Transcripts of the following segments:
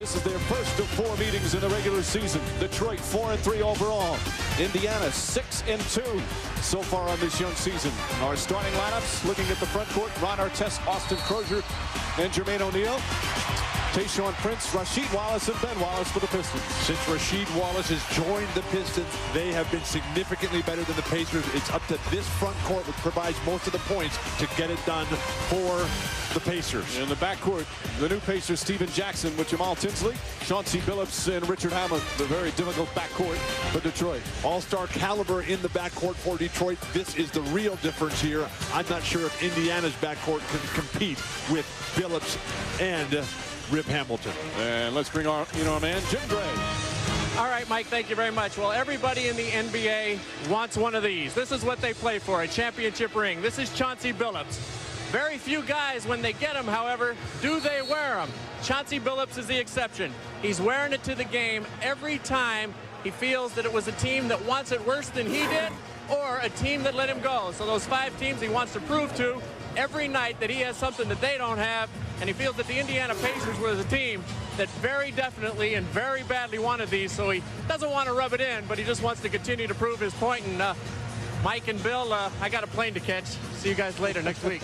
This is their first of 4 meetings in the regular season. Detroit 4-3 overall. Indiana 6-2 so far on this young season. Our starting lineups, looking at the front court: Ron Artest, Austin Crozier, and Jermaine O'Neal. Tayshaun Prince, Rasheed Wallace, and Ben Wallace for the Pistons. Since Rasheed Wallace has joined the Pistons, they have been significantly better than the Pacers. It's up to this front court, which provides most of the points, to get it done for the Pacers. In the backcourt, the new Pacers, Stephen Jackson with Jamal Tinsley, Chauncey Billups, and Richard Hamlet. The very difficult backcourt for Detroit. All-star caliber in the backcourt for Detroit. This is the real difference here. I'm not sure if Indiana's backcourt can compete with Billups and Rip Hamilton. And let's bring our man, Jim Gray. All right, Mike, thank you very much. Well, everybody in the NBA wants one of these. This is what they play for, a championship ring. This is Chauncey Billups. Very few guys, when they get them, however, do they wear them. Chauncey Billups is the exception. He's wearing it to the game every time he feels that it was a team that wants it worse than he did, or a team that let him go. So those 5 teams he wants to prove to every night that he has something that they don't have, and he feels that the Indiana Pacers was a team that very definitely and very badly wanted these, so he doesn't want to rub it in, but he just wants to continue to prove his point. And Mike and Bill, I got a plane to catch. See you guys later next week.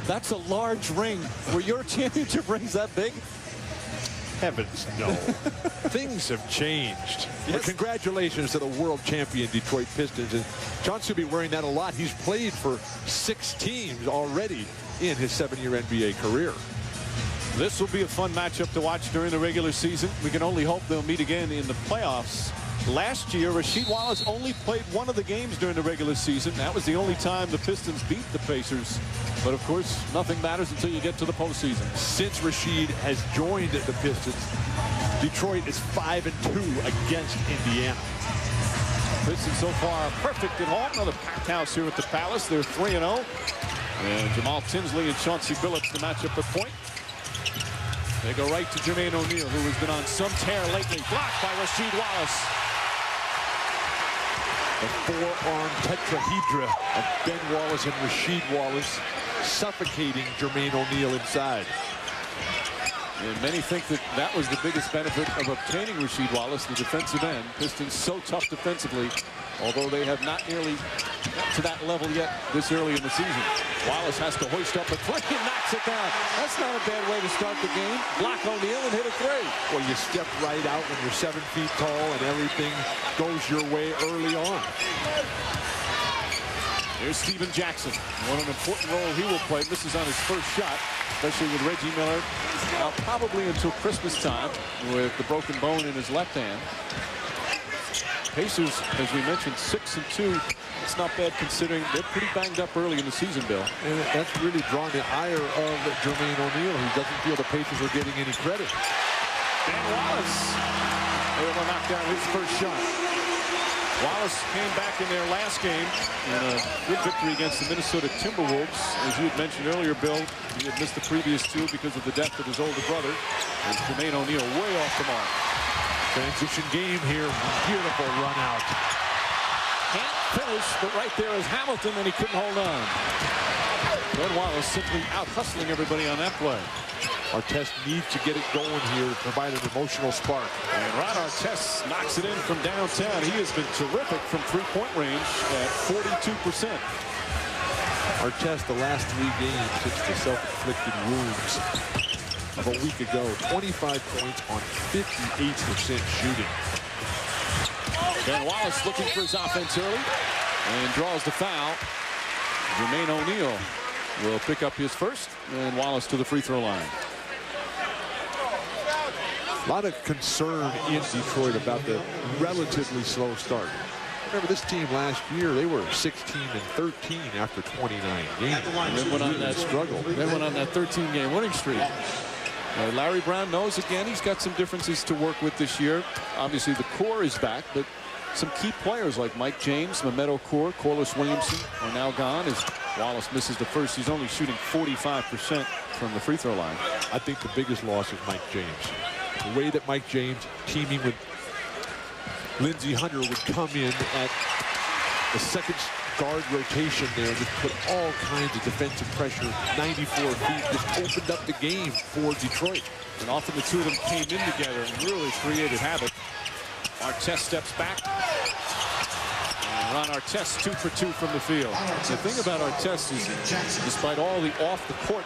That's a large ring. Were your championship rings that big? Heavens, no. Things have changed. Yes. But congratulations to the world champion Detroit Pistons. And Chauncey will be wearing that a lot. He's played for 6 teams already in his 7-year NBA career. This will be a fun matchup to watch during the regular season. We can only hope they'll meet again in the playoffs. Last year, Rasheed Wallace only played 1 of the games during the regular season. That was the only time the Pistons beat the Pacers. But, of course, nothing matters until you get to the postseason. Since Rasheed has joined the Pistons, Detroit is 5-2 against Indiana. Pistons so far perfect at home. Another packed house here at the Palace. They're 3-0. And Jamal Tinsley and Chauncey Billups the matchup at point. They go right to Jermaine O'Neal, who has been on some tear lately. Blocked by Rasheed Wallace. The four-arm tetrahedra of Ben Wallace and Rasheed Wallace suffocating Jermaine O'Neal inside. And many think that that was the biggest benefit of obtaining Rasheed Wallace, the defensive end. Pistons so tough defensively, although they have not nearly got to that level yet this early in the season. Wallace has to hoist up a 3 and knocks it down. That's not a bad way to start the game. Block O'Neal and hit a 3. Well, you step right out when you're 7 feet tall and everything goes your way early on. Here's Stephen Jackson. What an important role he will play. This is on his first shot, especially with Reggie Miller probably until Christmas time with the broken bone in his left hand. Pacers, as we mentioned, 6-2. It's not bad considering they're pretty banged up early in the season, Bill. And that's really drawn the ire of Jermaine O'Neal, who doesn't feel the Pacers are getting any credit. And Wallace able to knock down his first shot. Wallace came back in their last game in a good victory against the Minnesota Timberwolves. As you had mentioned earlier, Bill, he had missed the previous 2 because of the death of his older brother. And Jermaine O'Neal way off the mark. Transition game here. Beautiful run out. Can't finish, but right there is Hamilton, and he couldn't hold on. Ben Wallace simply out-hustling everybody on that play. Artest needs to get it going here to provide an emotional spark. And Ron Artest knocks it in from downtown. He has been terrific from 3-point range at 42%. Artest, the last 3 games since the self-inflicted wounds of a week ago, 25 points on 58% shooting. Ben Wallace looking for his offense early and draws the foul. Jermaine O'Neal will pick up his first, and Wallace to the free throw line. A lot of concern in Detroit about the relatively slow start. Remember, this team last year, they were 16-13 after 29 games. Then went on that struggle. Then went on that 13-game winning streak. Larry Brown knows, again, he's got some differences to work with this year. Obviously, the core is back, but some key players like Mike James, Mehmet Okur, Corliss Williamson are now gone. As Wallace misses the first, he's only shooting 45% from the free throw line. I think the biggest loss is Mike James. The way that Mike James, teaming with Lindsey Hunter, would come in at the second guard rotation there that put all kinds of defensive pressure. 94 feet just opened up the game for Detroit. And often the two of them came in together and really created havoc. Artest steps back. And Ron Artest 2 for 2 from the field. The thing about Artest is, despite all the off-the-court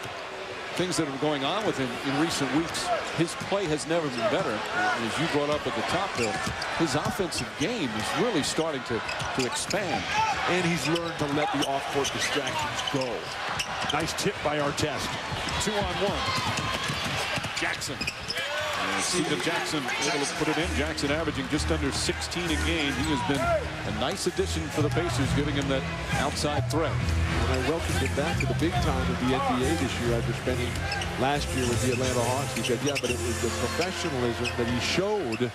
things that are going on with him in recent weeks, his play has never been better. As you brought up at the top, Bill, his offensive game is really starting to expand. And he's learned to let the off-court distractions go. Nice tip by Artest. 2-on-1. Jackson. And Stephen Jackson able to put it in. Jackson averaging just under 16 a game. He has been a nice addition for the Pacers, giving him that outside threat. When I welcomed him back to the big time of the NBA this year after spending last year with the Atlanta Hawks, he said, yeah, but it was the professionalism that he showed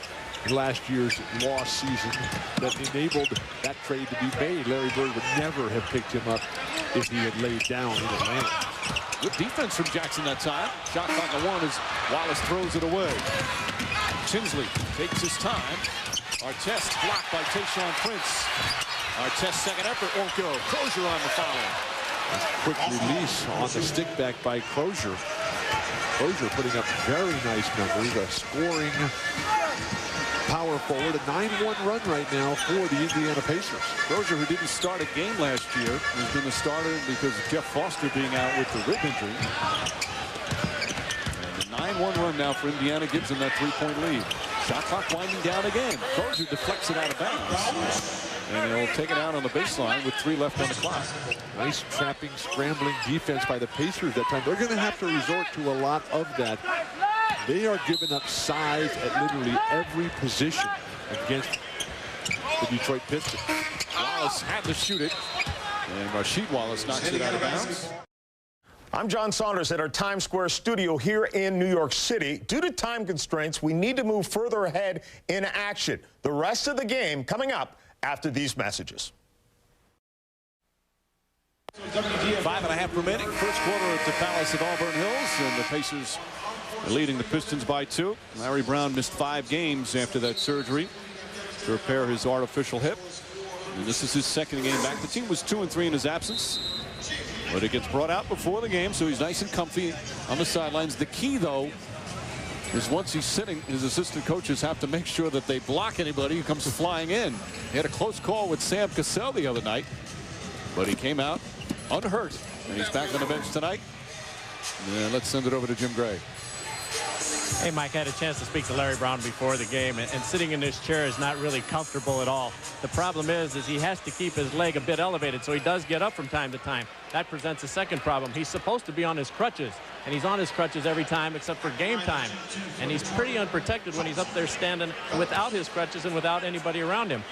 in last year's lost season that enabled that trade to be made. Larry Bird would never have picked him up if he had laid down in Atlanta. Good defense from Jackson that time. Shot clock at 1 as Wallace throws it away. Tinsley takes his time. Artest blocked by Tayshaun Prince. Artest's second effort won't go. Crozier on the foul. Quick release on the stick back by Crozier. Crozier putting up very nice numbers. A scoring power forward. A 9-1 run right now for the Indiana Pacers. Crozier, who didn't start a game last year, has been the starter because of Jeff Foster being out with the rib injury. And the 9-1 run now for Indiana gives them that 3-point lead. Shot clock winding down again. Crozier deflects it out of bounds. And he'll take it out on the baseline with 3 left on the clock. Nice trapping, scrambling defense by the Pacers that time. They're going to have to resort to a lot of that. They are giving up size at literally every position against the Detroit Pistons. Wallace had to shoot it. And Rasheed Wallace knocks it out of bounds. I'm John Saunders at our Times Square studio here in New York City. Due to time constraints, we need to move further ahead in action. The rest of the game coming up after these messages. 5.5 remaining. First quarter at the Palace at Auburn Hills, and the Pacers are leading the Pistons by 2. Larry Brown missed 5 games after that surgery to repair his artificial hip. And this is his second game back. The team was 2-3 in his absence, but it gets brought out before the game, so he's nice and comfy on the sidelines. The key, though, is once he's sitting, his assistant coaches have to make sure that they block anybody who comes flying in. He had a close call with Sam Cassell the other night, but he came out unhurt, and he's back on the bench tonight. And let's send it over to Jim Gray. Hey, Mike, I had a chance to speak to Larry Brown before the game, and sitting in this chair is not really comfortable at all. The problem is he has to keep his leg a bit elevated, so he does get up from time to time. That presents a second problem. He's supposed to be on his crutches, and he's on his crutches every time except for game time. And he's pretty unprotected when he's up there standing without his crutches and without anybody around him.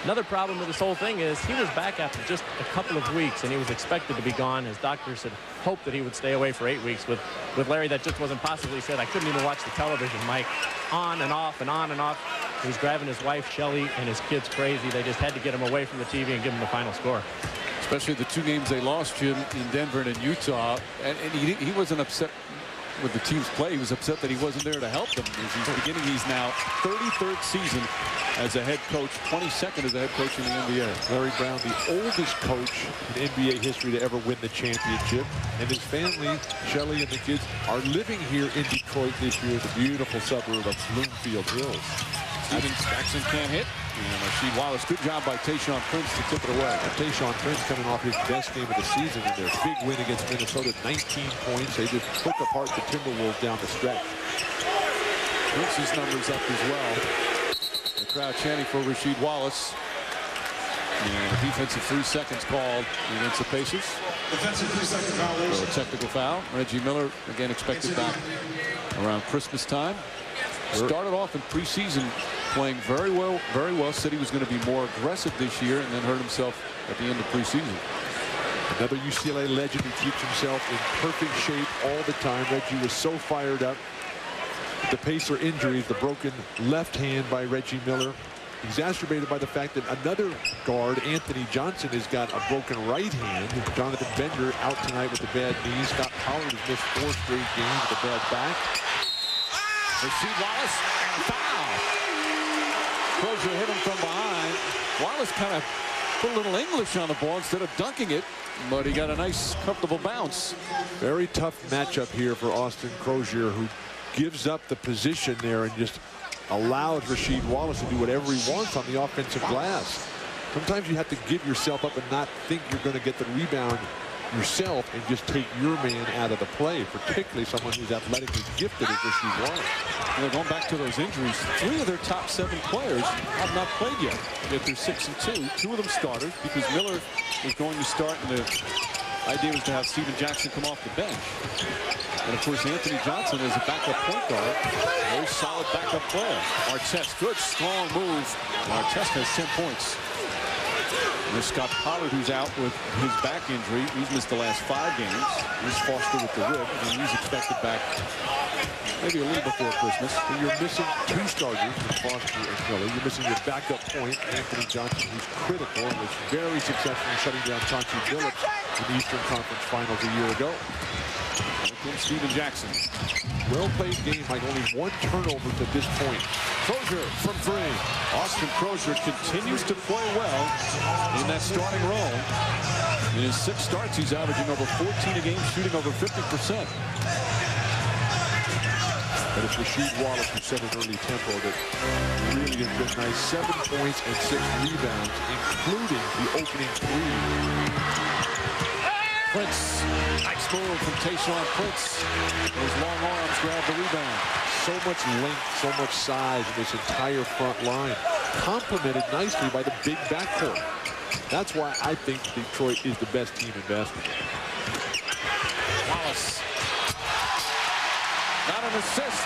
Another problem with this whole thing is he was back after just a couple of weeks, and he was expected to be gone. His doctors had hoped that he would stay away for 8 weeks. With Larry, that just wasn't possible. He said, I couldn't even watch the television, Mike. On and off and on and off. He was driving his wife, Shelly, and his kids crazy. They just had to get him away from the TV and give him the final score. Especially the 2 games they lost, Jim, in Denver and in Utah. And he wasn't upset with the team's play. He was upset that he wasn't there to help them. As he's beginning, he's now 33rd season as a head coach, 22nd as a head coach in the NBA. Larry Brown, the oldest coach in NBA history to ever win the championship. And his family, Shelly and the kids, are living here in Detroit this year, the beautiful suburb of Bloomfield Hills. Jackson can't hit. And Rasheed Wallace, good job by Tayshaun Prince to tip it away. Tayshaun Prince coming off his best game of the season in their big win against Minnesota, 19 points. They just took apart the Timberwolves down the stretch. Prince's numbers up as well. The crowd chanting for Rasheed Wallace. And a defensive 3 seconds called against the Pacers. Defensive 3-second violation. So a technical foul. Reggie Miller again expected back around Christmas time. Started off in preseason playing very well, said he was going to be more aggressive this year, and then hurt himself at the end of preseason. Another UCLA legend who keeps himself in perfect shape all the time. Reggie was so fired up. The Pacer injuries, the broken left hand by Reggie Miller, exacerbated by the fact that another guard, Anthony Johnson, has got a broken right hand. Jonathan Bender out tonight with the bad knee. Scott Pollard has missed 4 straight games with a bad back. Rasheed Wallace and a foul. Crozier hit him from behind. Wallace kind of Put a little English on the ball instead of dunking it, but he got a nice, comfortable bounce. Very tough matchup here for Austin Crozier, who gives up the position there and just allows Rasheed Wallace to do whatever he wants on the offensive glass. Sometimes you have to give yourself up and not think you're going to get the rebound yourself and just take your man out of the play, particularly someone who's athletically gifted as Rasheed Wallace. Well, going back to those injuries, 3 of their top 7 players have not played yet. Yet they're 6-2. 2 of them starters because Miller is going to start, and the idea was to have Steven Jackson come off the bench. And of course, Anthony Johnson is a backup point guard. Very solid backup player. Artest, good, strong move. Artest has 10 points. There's Scott Pollard, who's out with his back injury. He's missed the last 5 games. Here's Foster with the rib, and he's expected back maybe a little before Christmas. And you're missing 2 starters with Foster and Miller. You're missing your backup point, Anthony Johnson, who's critical and was very successful in shutting down Chauncey Billups in the Eastern Conference Finals a year ago. Steven Jackson. Well-played game, like only 1 turnover to this point. Crozier from 3. Austin Crozier continues to play well in that starting role. In his 6 starts, he's averaging over 14 a game, shooting over 50%. But it's Rasheed Wallace who set an early tempo that really has been nice. 7 points and 6 rebounds, including the opening 3. Prince, nice move from Tayshaun Prince. Those long arms grab the rebound. So much length, so much size in this entire front line, complemented nicely by the big backcourt. That's why I think Detroit is the best team in basketball. Wallace. Not an assist,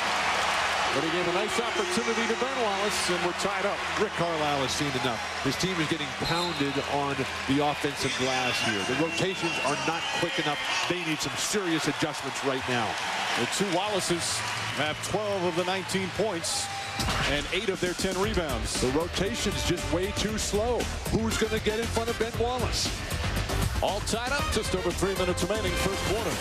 but he gave a nice opportunity to Ben Wallace, and we're tied up. Rick Carlisle has seen enough. His team is getting pounded on the offensive glass here. The rotations are not quick enough. They need some serious adjustments right now. The 2 Wallaces have 12 of the 19 points and 8 of their 10 rebounds. The rotation's just way too slow. Who's going to get in front of Ben Wallace? All tied up, just over 3 minutes remaining, first quarter.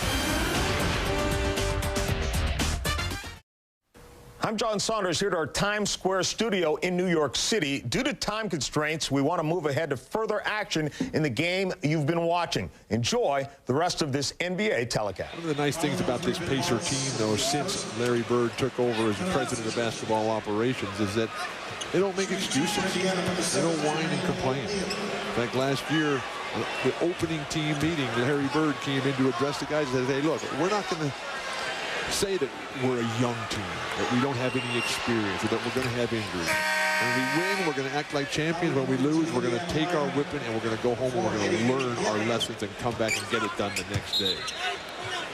I'm John Saunders here at our Times Square studio in New York City. Due to time constraints, we want to move ahead to further action in the game you've been watching. Enjoy the rest of this NBA telecast. One of the nice things about this Pacer team, though, since Larry Bird took over as the president of basketball operations, is that they don't make excuses. They don't whine and complain. In fact, last year, the opening team meeting, Larry Bird came in to address the guys and said, hey, look, we're not going to say that we're a young team, that we don't have any experience, or that we're going to have injuries. When we win, we're going to act like champions. When we lose, we're going to take our whipping and we're going to go home and we're going to learn our lessons and come back and get it done the next day.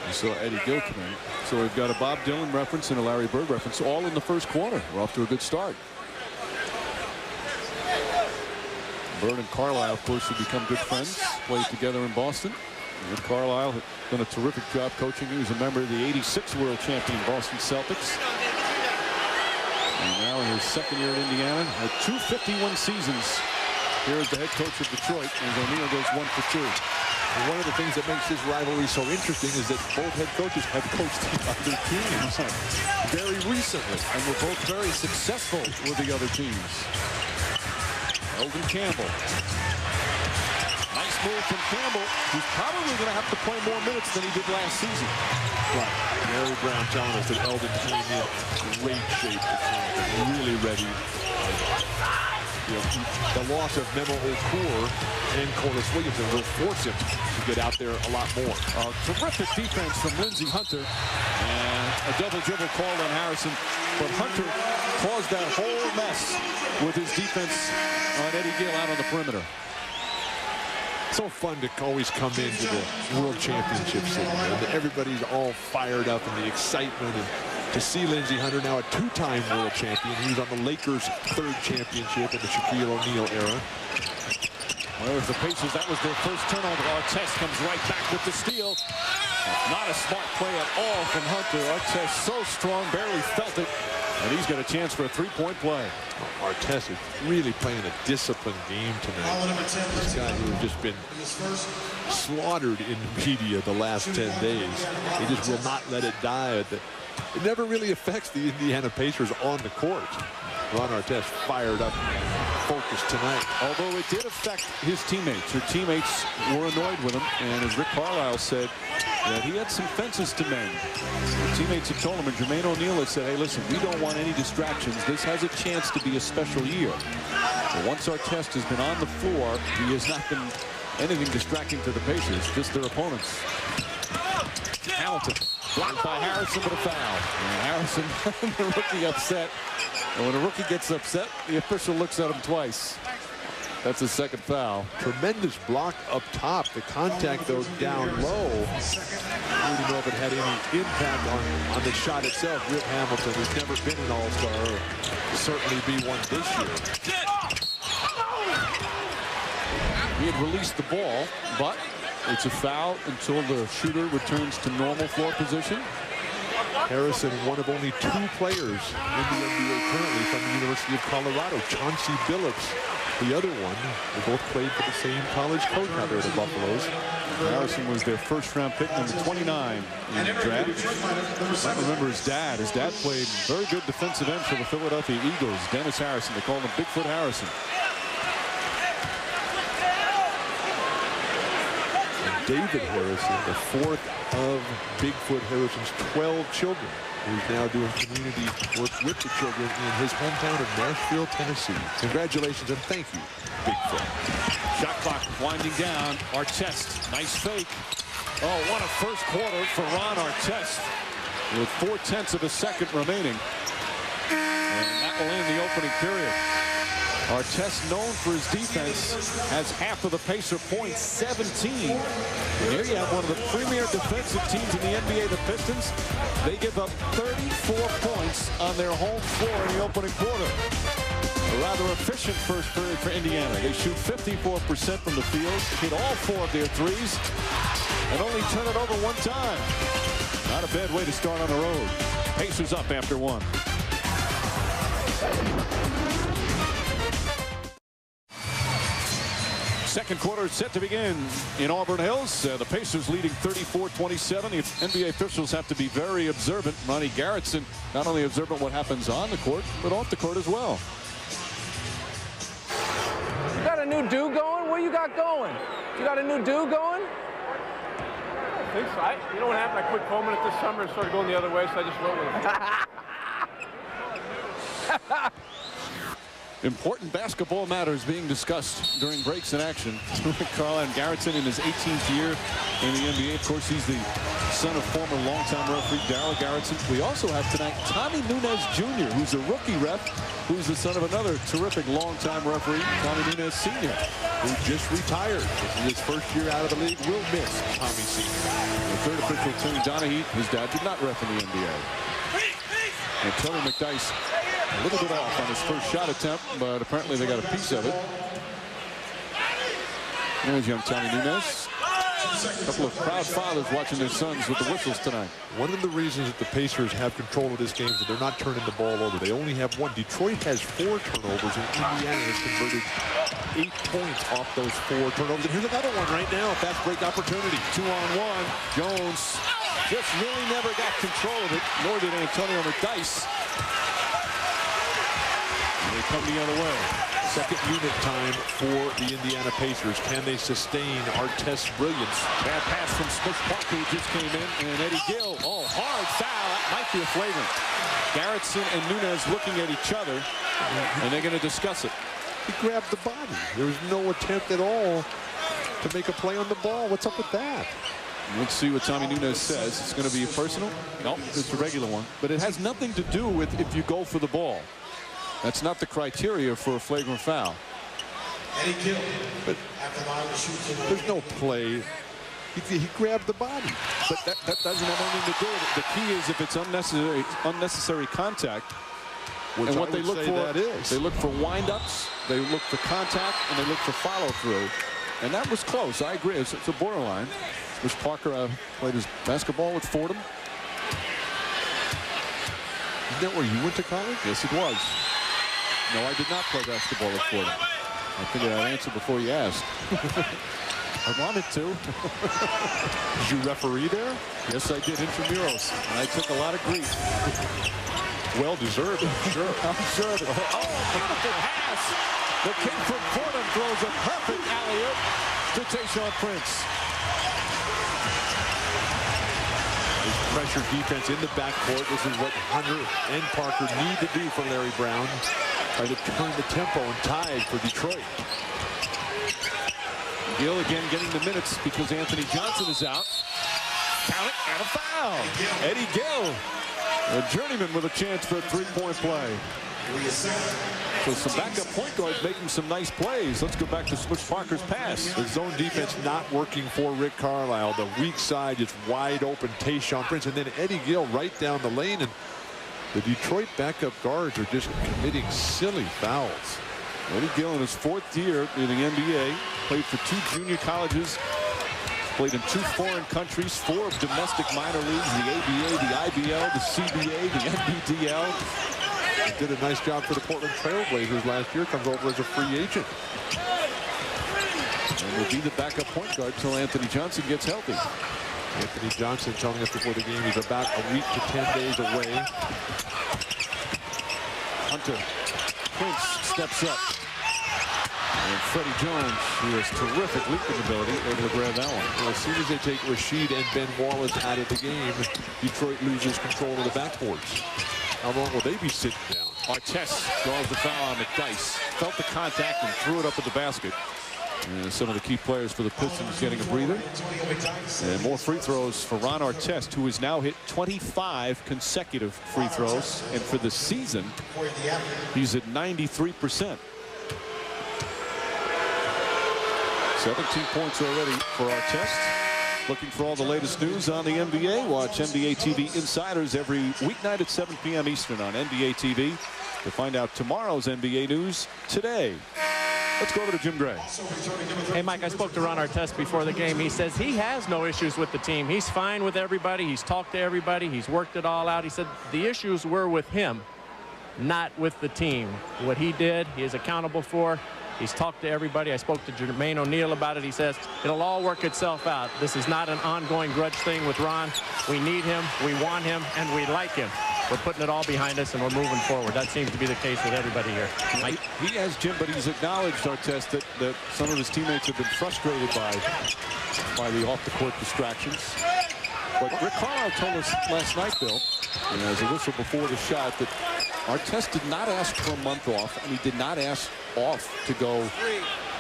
You saw Eddie Gill tonight. So we've got a Bob Dylan reference and a Larry Bird reference, all in the first quarter. We're off to a good start. Bird and Carlisle, of course, have become good friends, played together in Boston. And Carlisle had done a terrific job coaching. He was a member of the '86 world champion Boston Celtics. And now in his 2nd year in Indiana, had 2 51 seasons here as the head coach of Detroit, as O'Neal goes 1 for 2. And one of the things that makes this rivalry so interesting is that both head coaches have coached the other teams very recently, and were both very successful with the other teams. Eldon Campbell. Nice move from Campbell, who's probably going to have to play more minutes than he did last season. Right. Larry Brown telling us that Eldon came in great shape to camp and really ready. You know, the loss of Memo Okur and Corliss Williamson will force him to get out there a lot more. Terrific defense from Lindsey Hunter, and a double dribble called on Harrison, but Hunter caused that whole mess with his defense on Eddie Gill out on the perimeter. So fun to always come into the World Championship City. And everybody's all fired up in the excitement. And to see Lindsey Hunter, now a 2-time world champion. He was on the Lakers' 3rd championship in the Shaquille O'Neal era. Well, as the Pacers, that was their first turnover. Artest comes right back with the steal. Not a smart play at all from Hunter. Artest so strong, barely felt it. And he's got a chance for a 3-point play. Oh, Artest is really playing a disciplined game tonight. This guy who has just been slaughtered in the media the last 10 days. He just will not let it die. It never really affects the Indiana Pacers on the court. Ron Artest fired up. focus tonight. Although it did affect his teammates. Her teammates were annoyed with him, and as Rick Carlisle said, that he had some fences to mend. The teammates had told him, and Jermaine O'Neal had said, hey, listen, we don't want any distractions. This has a chance to be a special year. But once Artest has been on the floor, he has not been anything distracting to the Pacers, just their opponents. Hamilton, blocked by Harrison, but a foul. And Harrison, the rookie, upset. And when a rookie gets upset, the official looks at him twice. That's his second foul. Tremendous block up top. The contact, though, down low. I don't know if it had any impact on the shot itself. Rip Hamilton, who's never been an all-star, will certainly be one this year. He had released the ball, but it's a foul until the shooter returns to normal floor position. Harrison, one of only 2 players in the NBA currently from the University of Colorado. Chauncey Billups, the other one. They both played for the same college coach out there, the Buffaloes. Harrison was their first-round pick, number 29 in the draft. I remember his dad. His dad played very good defensive end for the Philadelphia Eagles, Dennis Harrison. They called him Bigfoot Harrison. David Harrison, the 4th of Bigfoot Harrison's 12 children, who's now doing community work with the children in his hometown of Nashville, Tennessee. Congratulations and thank you, Bigfoot. Shot clock winding down. Artest, nice fake. Oh, what a first quarter for Ron Artest with 4/10 of a second remaining. And that will end the opening period. Artest, known for his defense, has half of the Pacer points, 17. And here you have one of the premier defensive teams in the NBA, the Pistons. They give up 34 points on their home floor in the opening quarter. A rather efficient first period for Indiana. They shoot 54% from the field, hit all 4 of their threes, and only turn it over 1 time. Not a bad way to start on the road. Pacers up after 1. Second quarter is set to begin in Auburn Hills. The Pacers leading 34-27. The NBA officials have to be very observant. Ronnie Garrettson not only observant what happens on the court, but off the court as well. You got a new do going? What you got going? You got a new do going? I think so. You know what happened? I quit combing it this summer and started going the other way, so I just went with it. Important basketball matters being discussed during breaks in action. Carl Garrettson in his 18th year in the NBA. Of course, he's the son of former longtime referee Darryl Garrettson. We also have tonight Tommy Nunes Jr., who's a rookie ref, who's the son of another terrific longtime referee, Tommy Nunes Sr., who just retired. This is his first year out of the league. We'll miss Tommy Sr. The third official, Tony Donahue, his dad did not ref in the NBA. And Tony McDyess a little bit off on his first shot attempt, but apparently they got a piece of it. There's young Tommy Nunes. A couple of proud fathers watching their sons with the whistles tonight. One of the reasons that the Pacers have control of this game is that they're not turning the ball over. They only have 1. Detroit has 4 turnovers, and Indiana has converted 8 points off those 4 turnovers. And here's another one right now. Fast break opportunity. 2-on-1. Jones just really never got control of it, nor did Antonio McDyess. They come the other way. Second unit time for the Indiana Pacers. Can they sustain Artest's brilliance? Bad pass from Smith Parker, who just came in, and Eddie Gill. Oh, hard foul. That might be a flagrant. Garrettson and Nunes looking at each other, and they're going to discuss it. He grabbed the body. There was no attempt at all to make a play on the ball. What's up with that? Let's see what Tommy Nunes says. It's going to be a personal? No, it's a regular one. But it has nothing to do with if you go for the ball. That's not the criteria for a flagrant foul. But there's no play. He grabbed the body. But that doesn't have anything to do with it. The key is if it's unnecessary contact. Which and what they look for, that is. They look for windups, they look for contact, and they look for follow-through. And that was close. I agree. It's a borderline. Which Parker played his basketball with Fordham. Isn't that where you went to college? Yes, it was. No, I did not play basketball at Fordham. I figured I'd answer before you asked. I wanted to. Did you referee there? Yes, I did. Intramurals. And I took a lot of grief. Well deserved, I'm sure. I'm sure of it. Oh, beautiful pass. The kid from Fordham throws a perfect alley-oop to Tayshaun Prince. Pressure defense in the backcourt. This is what Hunter and Parker need to do for Larry Brown. Try to turn the tempo and tide for Detroit. Gill again getting the minutes because Anthony Johnson is out. Count it, and a foul. Eddie Gill, a journeyman with a chance for a three-point play. So some backup point guards making some nice plays. Let's go back to Switch Parker's pass. The zone defense not working for Rick Carlisle. The weak side is wide open. Tayshaun Prince, and then Eddie Gill right down the lane. And the Detroit backup guards are just committing silly fouls. Eddie Gill in his 4th year in the NBA. Played for 2 junior colleges. Played in 2 foreign countries, 4 domestic minor leagues, the ABA, the IBL, the CBA, the NBDL. Did a nice job for the Portland Trailblazers last year. Comes over as a free agent. And will be the backup point guard until Anthony Johnson gets healthy. Anthony Johnson telling us before the game he's about a week to 10 days away. Hunter. Prince steps up. And Freddie Jones, who has terrific leaping ability, able to grab that one. Well, as soon as they take Rashid and Ben Wallace out of the game, Detroit loses control of the backboards. How long will they be sitting down? Artest draws the foul on McDyess. Felt the contact and threw it up at the basket. And some of the key players for the Pistons getting a breather. And more free throws for Ron Artest, who has now hit 25 consecutive free throws. And for the season, he's at 93%. 17 points already for Artest. Looking for all the latest news on the NBA? Watch NBA TV Insiders every weeknight at 7 p.m. Eastern on NBA TV to find out tomorrow's NBA news today. Let's go over to Jim Gray. Hey, Mike, I spoke to Ron Artest before the game. He says he has no issues with the team. He's fine with everybody. He's talked to everybody. He's worked it all out. He said the issues were with him, not with the team. What he did, he is accountable for. He's talked to everybody. I spoke to Jermaine O'Neal about it. He says it'll all work itself out. This is not an ongoing grudge thing with Ron. We need him, we want him, and we like him. We're putting it all behind us, and we're moving forward. That seems to be the case with everybody here. He has, Jim, but he's acknowledged, Artest, that some of his teammates have been frustrated by the off-the-court distractions. But Rick Carlisle told us last night, Bill, as a whistle before the shot, that Artest did not ask for a month off, and he did not ask off to go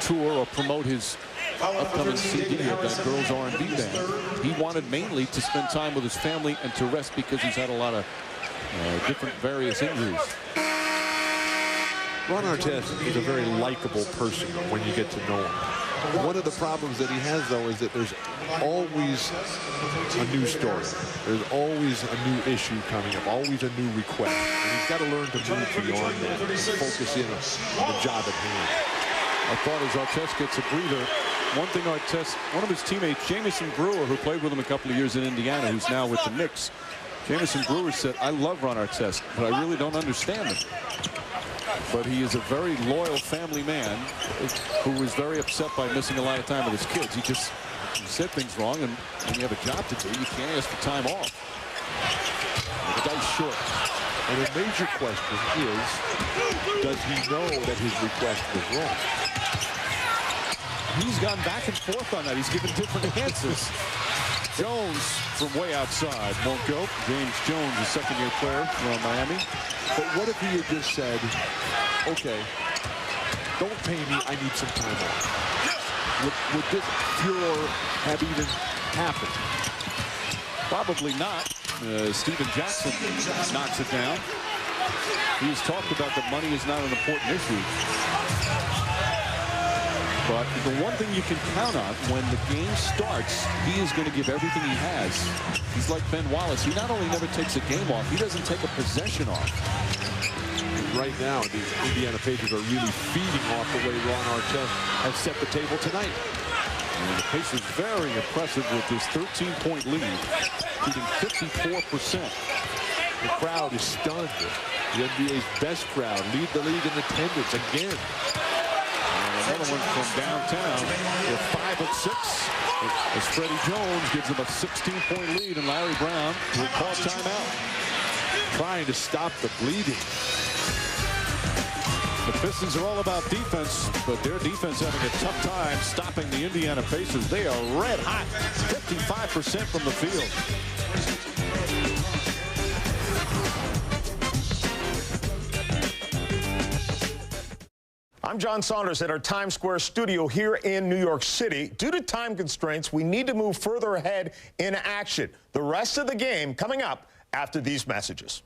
tour or promote his upcoming CD at that girls R&B band. He wanted mainly to spend time with his family and to rest because he's had a lot of different various injuries. Ron Artest is a very likable person when you get to know him. One of the problems that he has, though, is that there's always a new story. There's always a new issue coming up, always a new request. And he's got to learn to move beyond that and focus in on the job at hand. I thought as Artest gets a breather, one of his teammates, Jamison Brewer, who played with him a couple of years in Indiana, who's now with the Knicks. Jamison Brewer said, I love Ron Artest, but I really don't understand him. But he is a very loyal family man who was very upset by missing a lot of time with his kids. He said things wrong, and when you have a job to do, you can't ask for time off. The guy's short. And a major question is, does he know that his request was wrong? He's gone back and forth on that. He's given different answers. Jones from way outside won't go. James Jones, a second-year player from Miami. But what if he had just said, okay, don't pay me, I need some time off? Would this furor have even happened? Probably not. Steven Jackson knocks it down. He's talked about that money is not an important issue. But the one thing you can count on when the game starts, he is going to give everything he has. He's like Ben Wallace. He not only never takes a game off, he doesn't take a possession off. Right now, the Indiana Pacers are really feeding off the way Ron Artest has set the table tonight. And the Pacers very impressive with this 13-point lead, shooting 54%. The crowd is stunned. The NBA's best crowd lead the league in attendance again. Another one from downtown. They're 5 of 6. As Freddie Jones gives them a 16-point lead, and Larry Brown will call timeout. Trying to stop the bleeding. The Pistons are all about defense, but their defense having a tough time stopping the Indiana Pacers. They are red hot, 55% from the field. I'm John Saunders at our Times Square studio here in New York City. Due to time constraints, we need to move further ahead in action. The rest of the game coming up after these messages.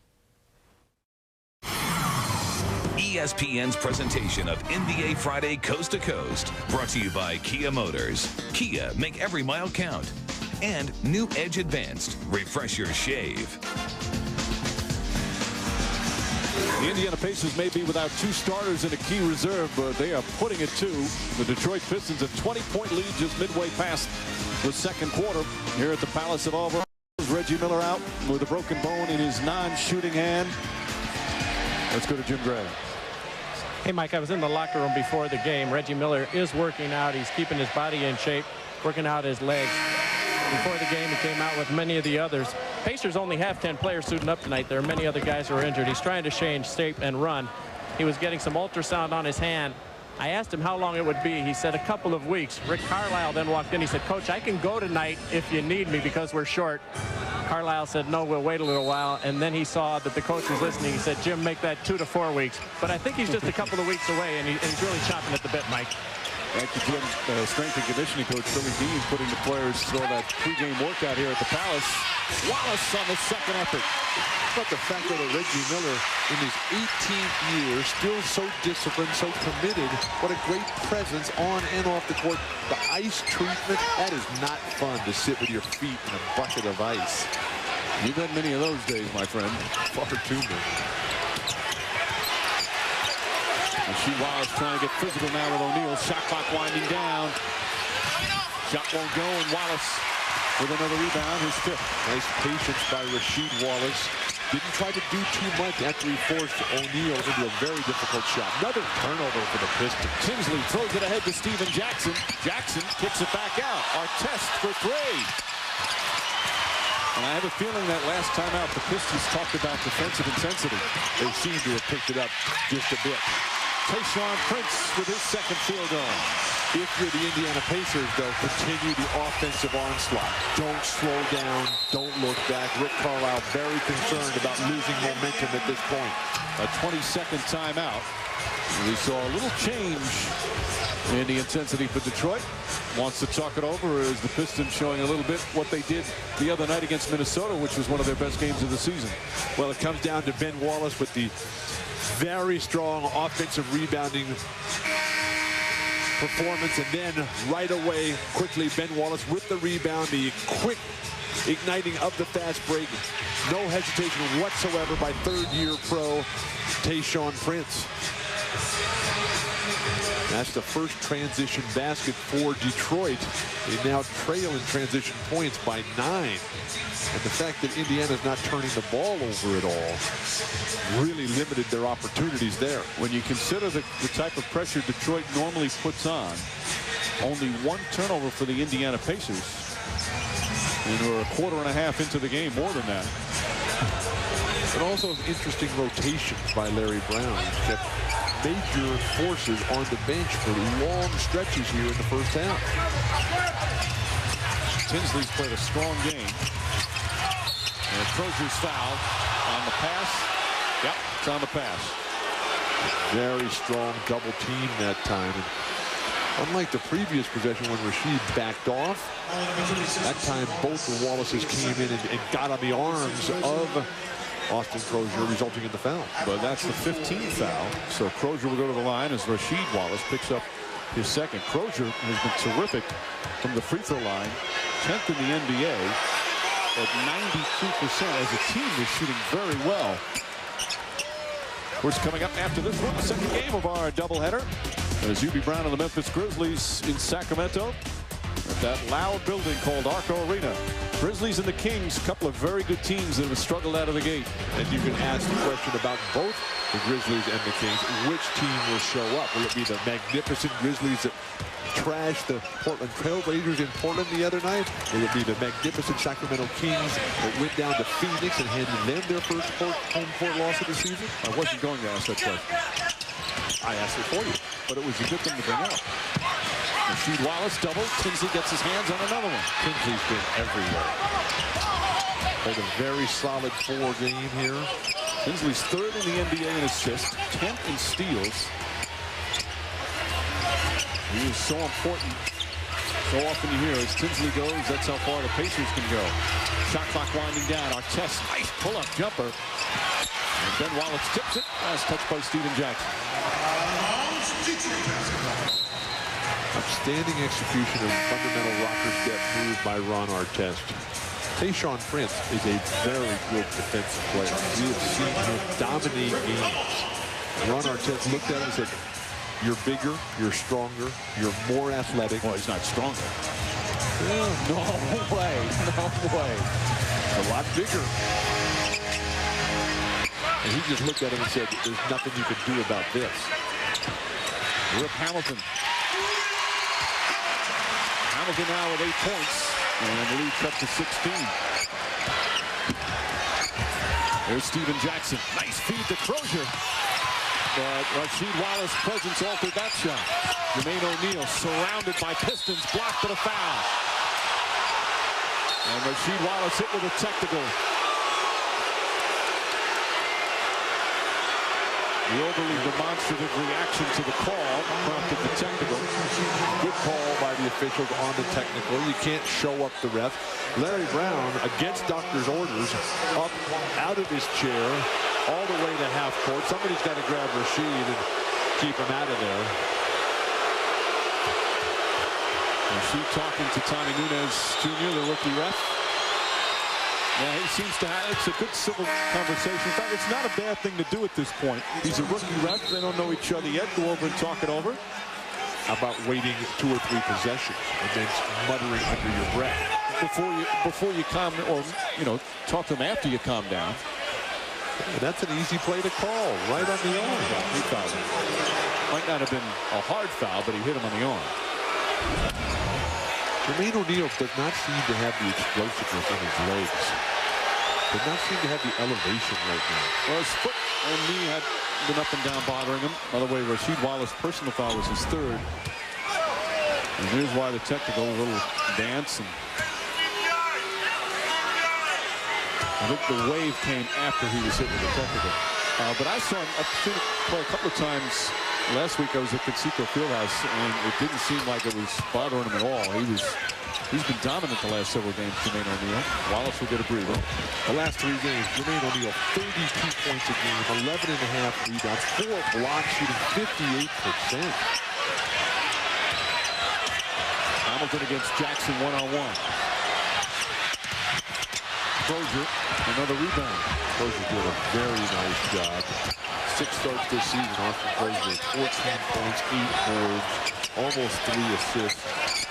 ESPN's presentation of NBA Friday Coast to Coast, brought to you by Kia Motors. Kia, make every mile count. And New Edge Advanced, refresh your shave. The Indiana Pacers may be without 2 starters and a key reserve, but they are putting it to the Detroit Pistons. A 20-point lead just midway past the second quarter here at the Palace at Auburn. Reggie Miller out with a broken bone in his non-shooting hand. Let's go to Jim Gray. Hey, Mike, I was in the locker room before the game. Reggie Miller is working out. He's keeping his body in shape, working out his legs. Before the game, he came out with many of the others. Pacers only have 10 players suiting up tonight. There are many other guys who are injured. He's trying to change shape and run. He was getting some ultrasound on his hand. I asked him how long it would be. He said a couple of weeks. Rick Carlisle then walked in. He said, Coach, I can go tonight if you need me because we're short. Carlisle said, no, we'll wait a little while. And then he saw that the coach was listening. He said, Jim, make that 2 to 4 weeks. But I think he's just a couple of weeks away, and he's really chomping at the bit, Mike. Thank you, Jim. Strength and conditioning coach Billy Dean putting the players through that pregame workout here at the Palace. Wallace on the second effort. But the fact that Reggie Miller in his 18th year still so disciplined, so committed, what a great presence on and off the court. The ice treatment, that is not fun to sit with your feet in a bucket of ice. You've had many of those days, my friend. Far too many. Rasheed Wallace trying to get physical now with O'Neal. Shot clock winding down. Shot won't go, and Wallace with another rebound, his 5th. Nice patience by Rasheed Wallace. Didn't try to do too much after he forced O'Neal into a very difficult shot. Another turnover for the Pistons. Tinsley throws it ahead to Steven Jackson. Jackson kicks it back out. Artest for 3. And I have a feeling that last time out, the Pistons talked about defensive intensity. They seem to have picked it up just a bit. Tayshaun Prince with his 2nd field goal. If you're the Indiana Pacers, though, continue the offensive onslaught. Don't slow down. Don't look back. Rick Carlisle very concerned about losing momentum at this point. A 22nd timeout. We saw a little change in the intensity for Detroit. Wants to talk it over as the Pistons showing a little bit what they did the other night against Minnesota, which was one of their best games of the season. Well, it comes down to Ben Wallace with the very strong offensive rebounding performance, and then right away, quickly, Ben Wallace with the rebound, the quick igniting of the fast break. No hesitation whatsoever by 3rd-year pro Tayshaun Prince. That's the first transition basket for Detroit. They now trail in transition points by 9. And the fact that Indiana's not turning the ball over at all really limited their opportunities there. When you consider the type of pressure Detroit normally puts on, only 1 turnover for the Indiana Pacers. And we're a quarter and a half into the game, more than that. But also interesting rotations by Larry Brown. He's kept major forces on the bench for long stretches here in the first half. Tinsley's played a strong game. And Crozier's foul on the pass. Yep, it's on the pass. Very strong double team that time. And unlike the previous possession when Rasheed backed off, that time both the Wallaces came in and got on the arms of Austin Crozier, resulting in the foul. But that's the 15th foul. So Crozier will go to the line as Rasheed Wallace picks up his 2nd. Crozier has been terrific from the free throw line. 10th in the NBA at 92% as a team. They're shooting very well. Of course, coming up after this one, the 2nd game of our doubleheader. As Hubie Brown and the Memphis Grizzlies in Sacramento at that loud building called Arco Arena. Grizzlies and the Kings, a couple of very good teams that have struggled out of the gate. And you can ask the question about both the Grizzlies and the Kings. Which team will show up? Will it be the magnificent Grizzlies that trashed the Portland Trailblazers in Portland the other night? Will it be the magnificent Sacramento Kings that went down to Phoenix and handed them their first home court loss of the season? I wasn't going to ask that question. I asked it for you, but it was a good thing to bring up. Rasheed Wallace double. Tinsley gets his hands on another one. Tinsley's been everywhere. Played a very solid 4 game here. Tinsley's 3rd in the NBA in assists, 10th in steals. He is so important. So often you hear as Tinsley goes, that's how far the Pacers can go. Shot clock winding down. Artest, nice pull-up jumper. And Ben Wallace tips it. Last touch by Steven Jackson. Outstanding execution of fundamental rocker step move by Ron Artest. Tayshaun Prince is a very good defensive player. We have seen him dominate games. Ron Artest looked at him and said, you're bigger, you're stronger, you're more athletic. Well, he's not stronger. No way, no way. A lot bigger. And he just looked at him and said, there's nothing you can do about this. Rip Hamilton. Hamilton now with 8 points. And the lead cut to 16. There's Steven Jackson. Nice feed to Crozier. But Rasheed Wallace's presence altered that shot. Jermaine O'Neal surrounded by Pistons, blocked for the foul. And Rasheed Wallace hit with a technical. The overly demonstrative reaction to the call prompted the technical. Good call by the officials on the technical. You can't show up the ref. Larry Brown, against doctor's orders, up out of his chair, all the way to half court. Somebody's got to grab Rasheed and keep him out of there. Rasheed talking to Tommy Nunez Jr., the rookie ref. Yeah, he seems to have, it's a good civil conversation. In fact, it's not a bad thing to do at this point. He's a rookie ref. They don't know each other yet. Go over and talk it over. How about waiting 2 or 3 possessions and then muttering under your breath? Before you calm, or, you know, talk to them after you calm down. Yeah, that's an easy play to call, right on the arm. He fouled him. Might not have been a hard foul, but he hit him on the arm. Jermaine O'Neal does not seem to have the explosiveness in his legs. Does not seem to have the elevation right now. Well, his foot and knee had been up and down bothering him. By the way, Rasheed Wallace's personal foul was his 3rd. And here's why the technical, a little dance. And I think the wave came after he was hit with the technical. But I've seen him play a couple of times. Last week I was at Conseco Fieldhouse, and it didn't seem like it was bothering him at all. He's been dominant the last several games, Jermaine O'Neal. Wallace will get a breather. The last 3 games, Jermaine O'Neal, 32 points a game, 11.5 rebounds, 4 blocks, shooting 58%. Hamilton against Jackson one-on-one. Crozier, another rebound. Crozier doing a very nice job. 6 starts this season, Austin Crozier, 14 points, 8 boards, almost 3 assists.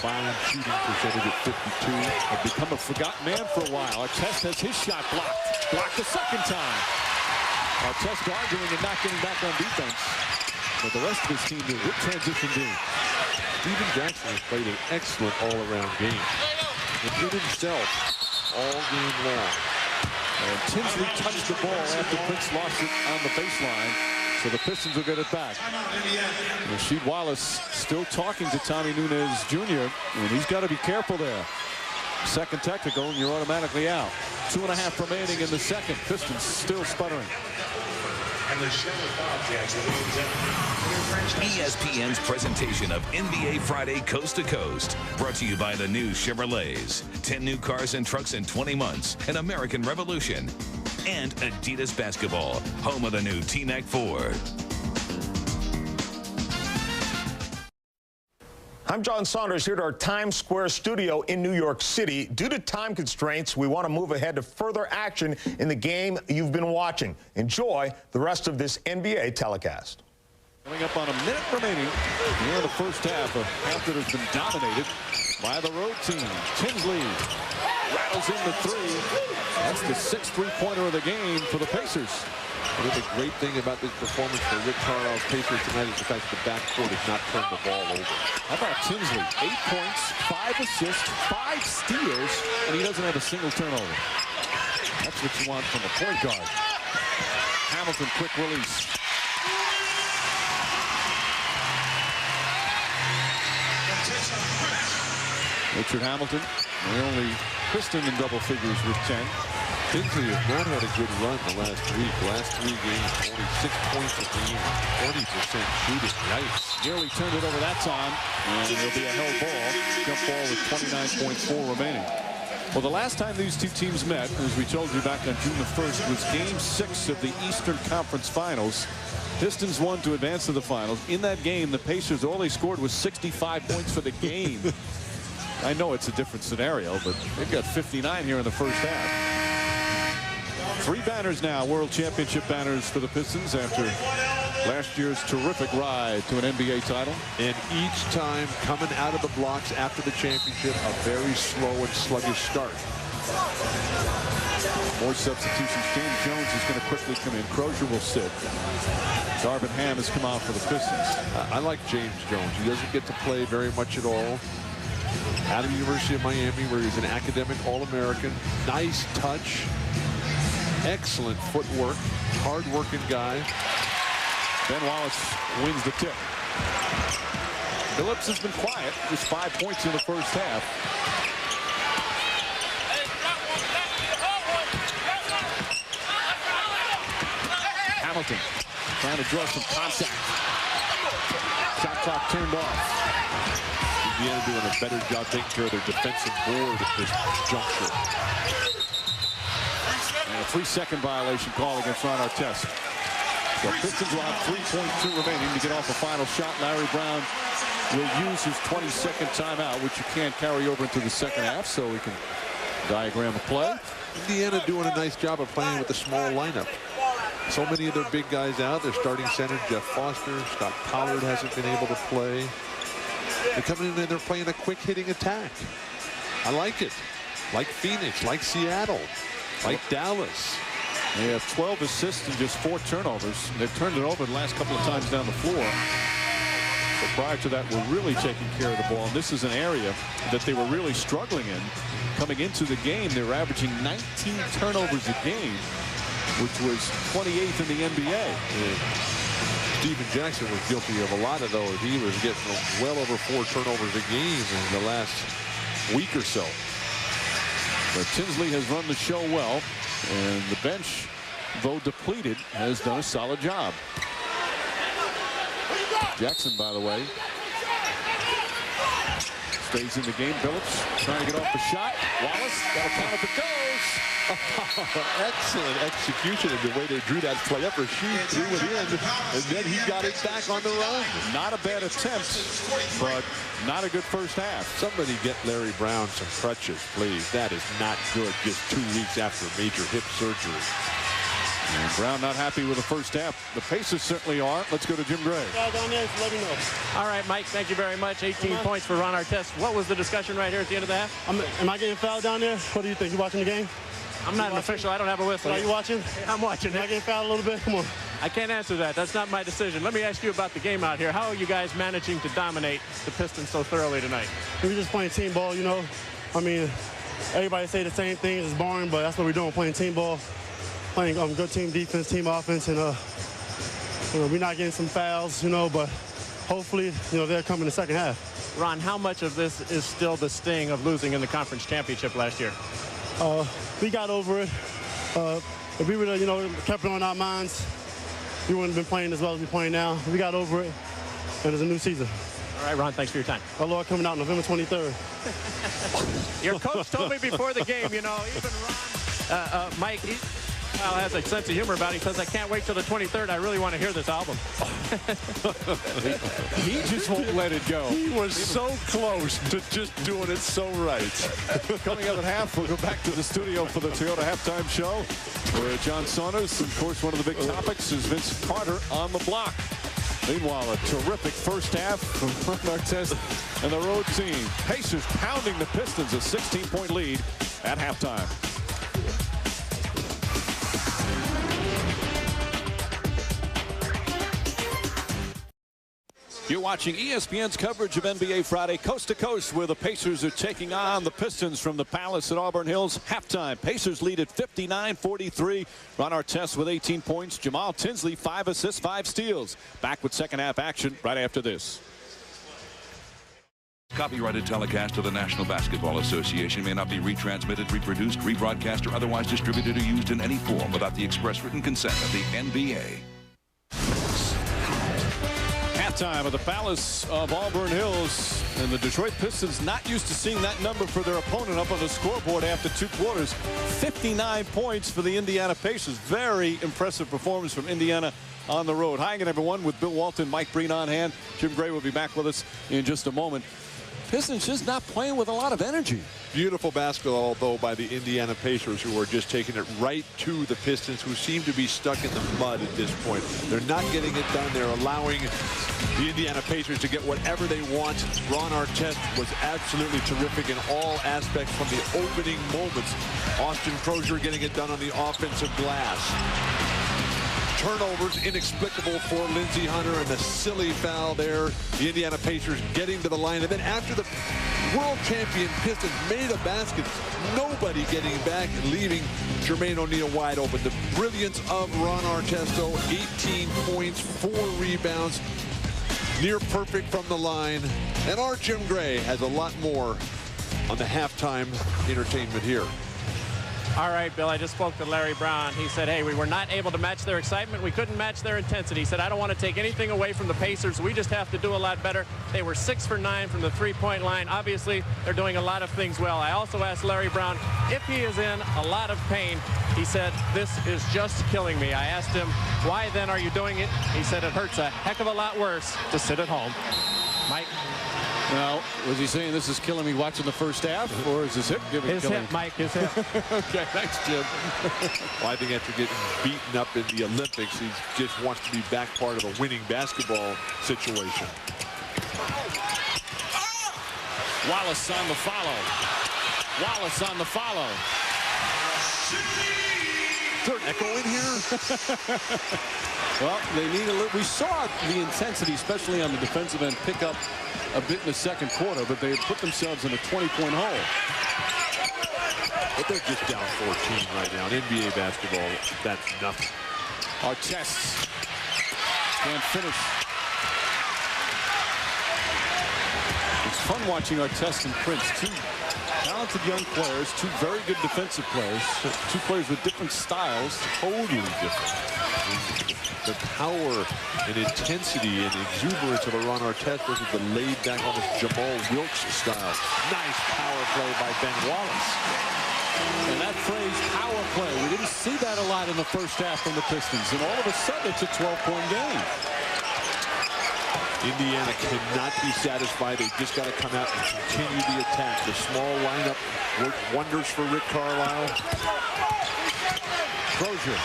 Fine shooting percentage at 52. Had become a forgotten man for a while. Artest has his shot blocked. Blocked the second time. Artest arguing and not getting back on defense. But the rest of his team did a good transition D. Steven Jackson has played an excellent all-around game. And hit himself all game long. And Tinsley touched the ball after Prince lost it on the baseline. So the Pistons will get it back. Rasheed Wallace still talking to Tommy Nunez Jr. And he's got to be careful there. Second technical, and you're automatically out. 2.5 remaining in the second. Pistons still sputtering. ESPN's presentation of NBA Friday Coast to Coast. Brought to you by the new Chevrolets. 10 new cars and trucks in 20 months. An American Revolution. And Adidas Basketball, home of the new T-Mac 4. I'm John Saunders here at our Times Square studio in New York City. Due to time constraints, we want to move ahead to further action in the game you've been watching. Enjoy the rest of this NBA telecast. Coming up on a minute remaining here in the first half, a half that has been dominated by the road team. Tinsley rattles in the 3. That's the 6th three-pointer of the game for the Pacers. But the great thing about this performance for Rick Carlisle's Pacers tonight is the fact that the backcourt has not turned the ball over. How about Tinsley? 8 points, 5 assists, 5 steals, and he doesn't have a single turnover. That's what you want from a point guard. Hamilton, quick release. Richard Hamilton, the only Piston in double figures with 10. Tinsley has not had a good run the last week. Last 3 games, only 6 points a game, 20% shooting. Yikes. Nearly turned it over that time, and it'll be a held ball. Jump ball with 29.4 remaining. Well, the last time these two teams met, as we told you back on June the 1st, was Game 6 of the Eastern Conference Finals. Pistons won to advance to the finals. In that game, the Pacers, all they scored was 65 points for the game. I know it's a different scenario, but they've got 59 here in the first half. 3 banners now, World Championship banners for the Pistons after last year's terrific ride to an NBA title. And each time coming out of the blocks after the championship, a very slow and sluggish start. More substitutions. James Jones is going to quickly come in. Crozier will sit. Darvin Ham has come out for the Pistons. I like James Jones. He doesn't get to play very much at all. Out of the University of Miami, where he's an academic All-American. Nice touch. Excellent footwork. Hard-working guy. Ben Wallace wins the tip. Phillips has been quiet. Just 5 points in the first half. Hamilton trying to draw some contact. Shot clock turned off. Indiana doing a better job taking care of their defensive board at this juncture. And a 3-second violation call against Ron Artest. The Pistons will have 3.2 remaining to get off a final shot. Larry Brown will use his 22nd timeout, which you can't carry over into the second half, so we can diagram a play. Indiana doing a nice job of playing with a small lineup. So many of their big guys out. Their starting center, Jeff Foster. Scott Pollard hasn't been able to play. They're coming in and they're playing a quick hitting attack. I like it. Like Phoenix, like Seattle, like Dallas. They have 12 assists and just 4 turnovers. They've turned it over the last couple of times down the floor. But prior to that, we're really taking care of the ball. And this is an area that they were really struggling in. Coming into the game, they were averaging 19 turnovers a game, which was 28th in the NBA. Yeah. Stephen Jackson was guilty of a lot of those. He was getting well over 4 turnovers a game in the last week or so. But Tinsley has run the show well, and the bench, though depleted, has done a solid job. Jackson, by the way, stays in the game. Phillips trying to get off the shot. Wallace got a count if it goes. Excellent execution of the way they drew that play up. Rasheed threw it in, and then he got it back on the run. Not a bad attempt, but not a good first half. Somebody get Larry Brown some crutches, please. That is not good just 2 weeks after major hip surgery. And Brown not happy with the first half. The Pacers certainly are. Let's go to Jim Gray. Down there, let me know. All right, Mike, thank you very much. 18 points for Ron Artest. What was the discussion right here at the end of the half? Am I getting fouled down there? What do you think? You watching the game? I'm not an official. I don't have a whistle. Are you watching? I'm watching. Am I getting fouled a little bit? Come on. I can't answer that. That's not my decision. Let me ask you about the game out here. How are you guys managing to dominate the Pistons so thoroughly tonight? We're just playing team ball, you know. I mean, everybody say the same things. It's boring, but that's what we're doing, playing team ball. Playing good team defense, team offense, and we're not getting some fouls, you know, but hopefully, they'll come in the second half. Ron, how much of this is still the sting of losing in the conference championship last year? We got over it. If we would have, kept it on our minds, we wouldn't have been playing as well as we're playing now. We got over it, and it's a new season. All right, Ron, thanks for your time. Our Lord coming out November 23rd. Your coach told me before the game, even Ron, Mike, he has a sense of humor about it. He says, I can't wait till the 23rd. I really want to hear this album. He just won't let it go. He was so close to just doing it so right. Coming up at half, we'll go back to the studio for the Toyota Halftime Show, where John Saunders, of course, one of the big topics is Vince Carter on the block. Meanwhile, a terrific first half from Ron Artest and the road team. Pacers pounding the Pistons, a 16-point lead at halftime. You're watching ESPN's coverage of NBA Friday Coast to Coast, where the Pacers are taking on the Pistons from the Palace at Auburn Hills. Halftime, Pacers lead at 59-43. Ron Artest with 18 points. Jamal Tinsley, 5 assists, 5 steals. Back with second half action right after this. Copyrighted telecast of the National Basketball Association may not be retransmitted, reproduced, rebroadcast, or otherwise distributed or used in any form without the express written consent of the NBA. Halftime at the Palace of Auburn Hills, and the Detroit Pistons not used to seeing that number for their opponent up on the scoreboard after 2 quarters. 59 points for the Indiana Pacers. Very impressive performance from Indiana on the road. Hi again, everyone, with Bill Walton, Mike Breen on hand. Jim Gray will be back with us in just a moment. Pistons just not playing with a lot of energy. Beautiful basketball, though, by the Indiana Pacers, who are just taking it right to the Pistons, who seem to be stuck in the mud at this point. They're not getting it done. They're allowing the Indiana Pacers to get whatever they want. Ron Artest was absolutely terrific in all aspects from the opening moments. Austin Crozier getting it done on the offensive glass. Turnovers inexplicable for Lindsey Hunter, and the silly foul there. The Indiana Pacers getting to the line, and then after the world champion Pistons made a basket, nobody getting back and leaving Jermaine O'Neal wide open. The brilliance of Ron Artesto, 18 points, 4 rebounds, near perfect from the line. And our Jim Gray has a lot more on the halftime entertainment here. All right, Bill, I just spoke to Larry Brown. He said, hey, we were not able to match their excitement. We couldn't match their intensity. He said, I don't want to take anything away from the Pacers. We just have to do a lot better. They were 6 for 9 from the three-point line. Obviously, they're doing a lot of things well. I also asked Larry Brown if he is in a lot of pain. He said, this is just killing me. I asked him, why then are you doing it? He said, it hurts a heck of a lot worse to sit at home. Mike? Now, was he saying this is killing me watching the first half, or is his hip giving his killing? Hip, Mike, his hip. Okay, thanks, Jim. Well, I think after getting beaten up in the Olympics, he just wants to be back part of a winning basketball situation. Wallace on the follow. Wallace on the follow. Is there an echo in here? Well, they need a little. We saw the intensity, especially on the defensive end, pick up a bit in the second quarter, but they put themselves in a 20-point hole. But they're just down 14 right now. In NBA basketball, that's nothing. Artest can't finish. It's fun watching Artest and Prince, two talented young players, two very good defensive players, two players with different styles, totally different. The power and intensity and exuberance of a Ron Artest versus the laid-back, almost Jamal Wilkes style. Nice power play by Ben Wallace. And that phrase, power play, we didn't see that a lot in the first half from the Pistons, and all of a sudden it's a 12-point game. Indiana cannot be satisfied. They just got to come out and continue the attack. The small lineup worked wonders for Rick Carlisle. Crozier.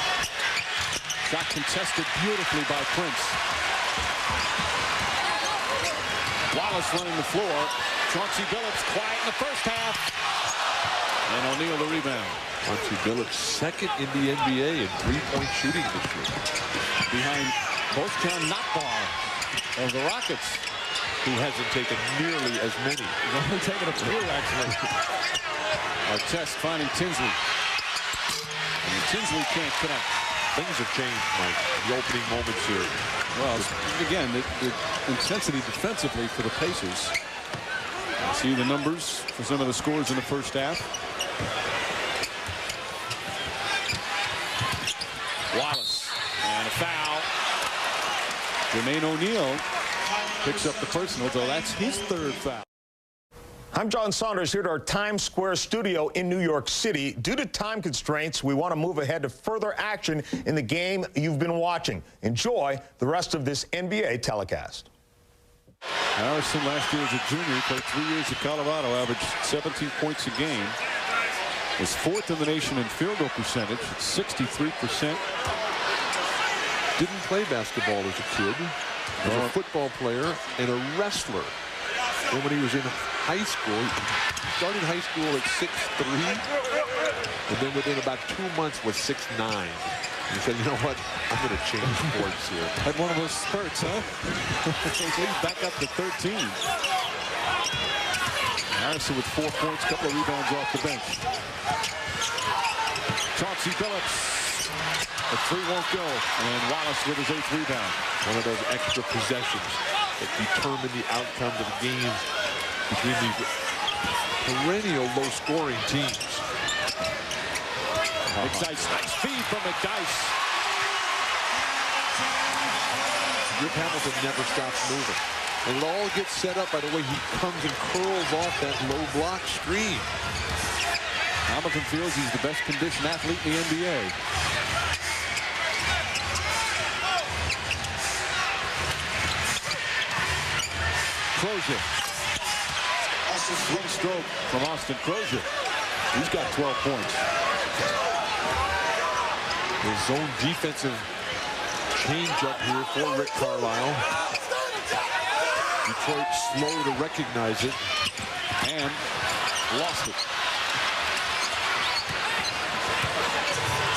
Shot contested beautifully by Prince. Wallace running the floor. Chauncey Billups quiet in the first half. And O'Neal the rebound. Chauncey Billups second in the NBA in three-point shooting this year. Behind Bojan Nakbar of the Rockets. Who hasn't taken nearly as many. He's only taken a few, actually. Artest finding Tinsley. And Tinsley can't connect. Things have changed, Mike, the opening moments here. Well, again, the intensity defensively for the Pacers. You see the numbers for some of the scores in the first half. Wallace and a foul. Jermaine O'Neal picks up the personal, though that's his third foul. I'm John Saunders here at our Times Square studio in New York City. Due to time constraints, we want to move ahead to further action in the game you've been watching. Enjoy the rest of this NBA telecast. Harrison last year as a junior, played 3 years at Colorado, averaged 17 points a game. Was 4th in the nation in field goal percentage, 63%. Didn't play basketball as a kid. Was a football player and a wrestler. And when he was in high school, he started high school at 6'3", and then within about 2 months was 6'9". He said, you know what, I'm going to change sports here. Had one of those spurts, huh? He's back up to 13. Harrison with 4 points, couple of rebounds off the bench. Chauncey Billups. The three won't go, and Wallace with his 8th rebound. One of those extra possessions that determine the outcome of the game. between these perennial low-scoring teams. McDyess, nice feed from McDyess. Rip Hamilton never stops moving. And it all gets set up by the way he comes and curls off that low block screen. Hamilton feels he's the best conditioned athlete in the NBA. Crozier. Swing stroke from Austin Crozier. He's got 12 points. His zone defensive change up here for Rick Carlisle. Detroit slow to recognize it and lost it.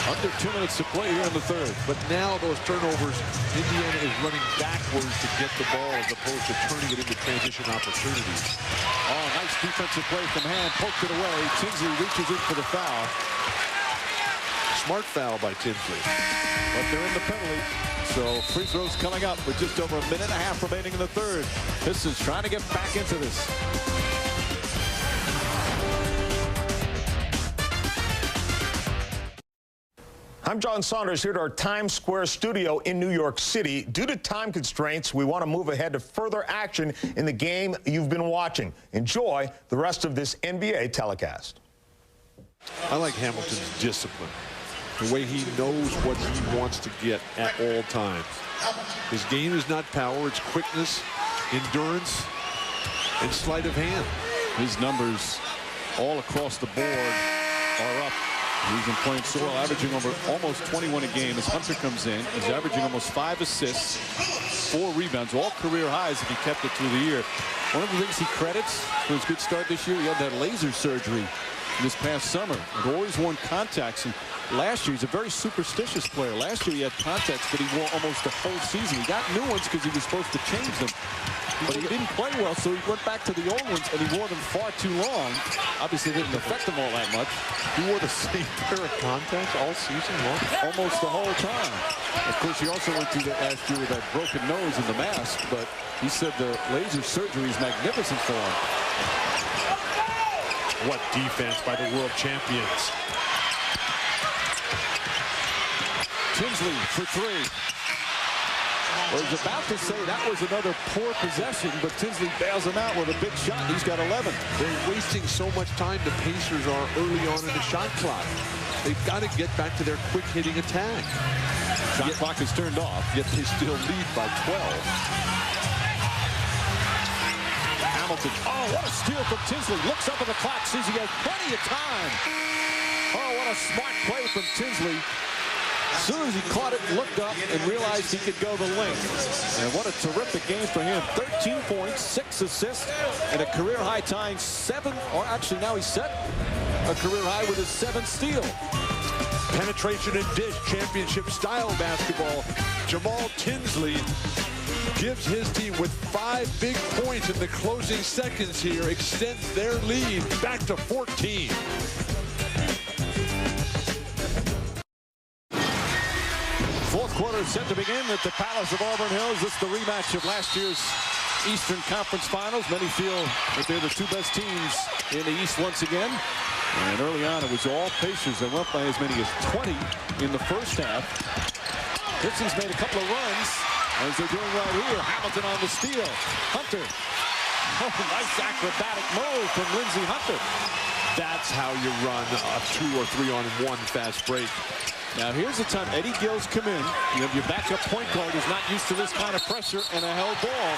Under 2 minutes to play here in the third. But now those turnovers, Indiana is running backwards to get the ball as opposed to turning it into transition opportunities. Oh, nice defensive play from Hand. Poked it away. Tinsley reaches in for the foul. Smart foul by Tinsley. But they're in the penalty. So free throws coming up with just over a minute and a half remaining in the third. Pistons trying to get back into this. I'm John Saunders here at our Times Square studio in New York City. Due to time constraints, we want to move ahead to further action in the game you've been watching. Enjoy the rest of this NBA telecast. I like Hamilton's discipline. The way he knows what he wants to get at all times. His game is not power, it's quickness, endurance, and sleight of hand. His numbers all across the board are up. He's been playing so well, averaging over almost 21 a game as Hunter comes in. He's averaging almost 5 assists, 4 rebounds, all career highs if he kept it through the year. One of the things he credits for his good start this year, he had that laser surgery this past summer. He'd always worn contacts, and last year he's a very superstitious player. Last year he had contacts that he wore almost the whole season. He got new ones because he was supposed to change them. But he didn't play well, so he went back to the old ones, and he wore them far too long. Obviously, it didn't affect him all that much. He wore the same pair of contacts all season long? Almost the whole time. Of course, he also went through that last year with that broken nose and the mask, but he said the laser surgery is magnificent for him. What defense by the world champions. Tinsley for 3. I was about to say that was another poor possession, but Tinsley bails him out with a big shot. He's got 11. They're wasting so much time. The Pacers are early on in the shot clock. They've got to get back to their quick-hitting attack. Shot clock is turned off. Yet they still lead by 12. Hamilton. Oh, what a steal from Tinsley. Looks up at the clock, sees he has plenty of time. Oh, what a smart play from Tinsley. As soon as he caught it, looked up, and realized he could go the length. And what a terrific game for him. 13 points, 6 assists, and a career-high tying 7, or actually now he's set a career high with his 7th steal. Penetration and dish, championship-style basketball. Jamal Tinsley gives his team with 5 big points in the closing seconds here, extends their lead back to 14. Fourth quarter is set to begin at the Palace of Auburn Hills. This is the rematch of last year's Eastern Conference Finals. Many feel that they're the 2 best teams in the East once again. And early on, it was all Pacers. They went by as many as 20 in the first half. Pistons made a couple of runs, as they're doing right here. Hamilton on the steal. Hunter. Oh, nice acrobatic move from Lindsey Hunter. That's how you run a 2 or 3 on 1 fast break. Now here's the time Eddie Gill's come in. You have your backup point guard who's not used to this kind of pressure and a held ball.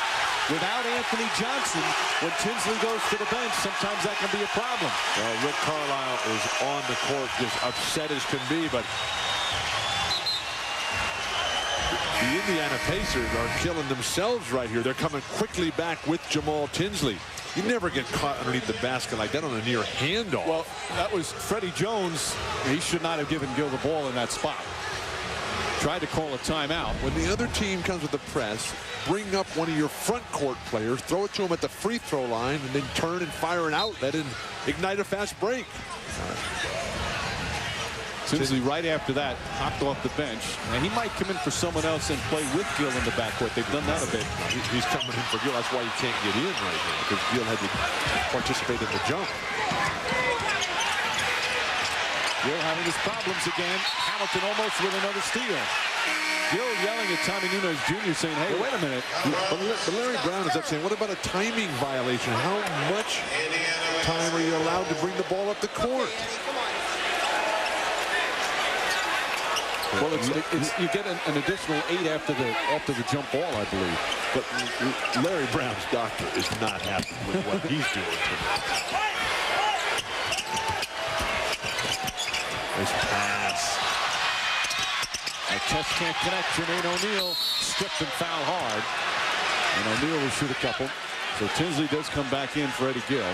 Without Anthony Johnson, when Tinsley goes to the bench, sometimes that can be a problem. Well, Rick Carlisle is on the court, just upset as can be, but the Indiana Pacers are killing themselves right here. They're coming quickly back with Jamal Tinsley. You never get caught underneath the basket like that on a near handoff. Well, that was Freddie Jones. He should not have given Gill the ball in that spot. Tried to call a timeout. When the other team comes with the press, bring up one of your front court players, throw it to him at the free throw line, and then turn and fire an outlet and ignite a fast break. Tinsley right after that hopped off the bench, and he might come in for someone else and play with Gill in the backcourt. They've done that a bit. He's coming in for Gill. That's why he can't get in right now, because Gill had to participate in the jump. Gill having his problems again. Hamilton almost with another steal. Gill yelling at Tommy Nunes Jr. saying, hey, wait a minute. But Larry Brown is up saying, what about a timing violation? How much time are you allowed to bring the ball up the court? Well, you get an additional 8 after the jump ball, I believe. But Larry Brown's doctor is not happy with what he's doing tonight. Nice pass. Test can't connect. Jermaine O'Neal stripped and fouled hard. And O'Neal will shoot a couple. So Tinsley does come back in for Eddie Gill.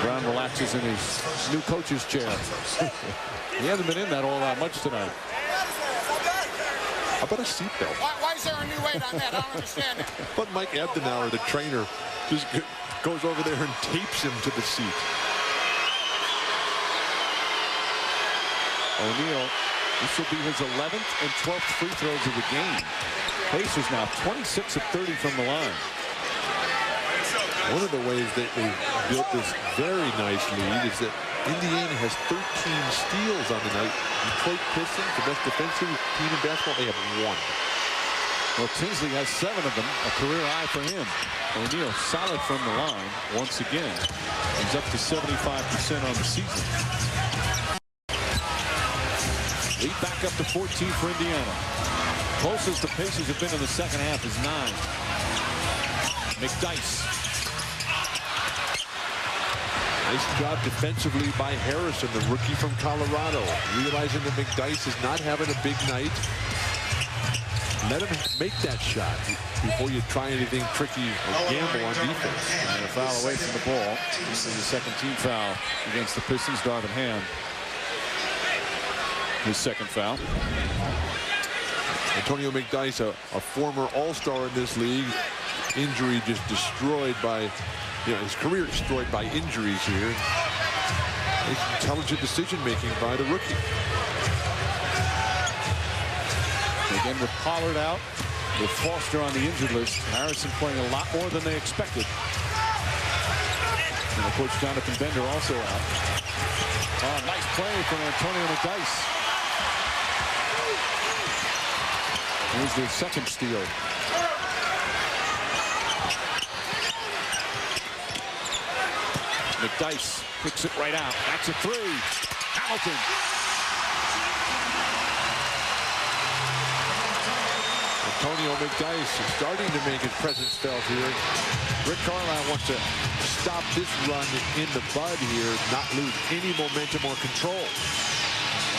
Brown relaxes in his new coach's chair. He hasn't been in that all that much tonight. How about a seatbelt? Why is there a new weight on that? I don't understand that. But Mike Abdenauer, the trainer, just goes over there and tapes him to the seat. O'Neal, this will be his 11th and 12th free throws of the game. Pacers now 26 of 30 from the line. One of the ways that they built this very nice lead is that Indiana has 13 steals on the night. Detroit Pistons, the best defensive team in basketball, they have 1. Well, Tinsley has 7 of them, a career high for him. O'Neal solid from the line once again. He's up to 75% on the season. Lead back up to 14 for Indiana. Closest the Pacers have been in the second half is 9. McDyess. Nice job defensively by Harrison, the rookie from Colorado. Realizing that McDyess is not having a big night. Let him make that shot before you try anything tricky or gamble on defense. And a foul away from the ball. This is the second team foul against the Pistons. Darvin Ham. His second foul. Antonio McDyess, a former all-star in this league. Injury just destroyed by, his career destroyed by injuries here. Intelligent decision-making by the rookie. Again with Pollard out, with Foster on the injured list. Harrison playing a lot more than they expected. And of course, Jonathan Bender also out. Oh, nice play from Antonio McDyess. Here's their second steal. McDyess picks it right out. That's a 3. Hamilton. Antonio McDyess is starting to make his presence felt here. Rick Carlisle wants to stop this run in the bud here, not lose any momentum or control.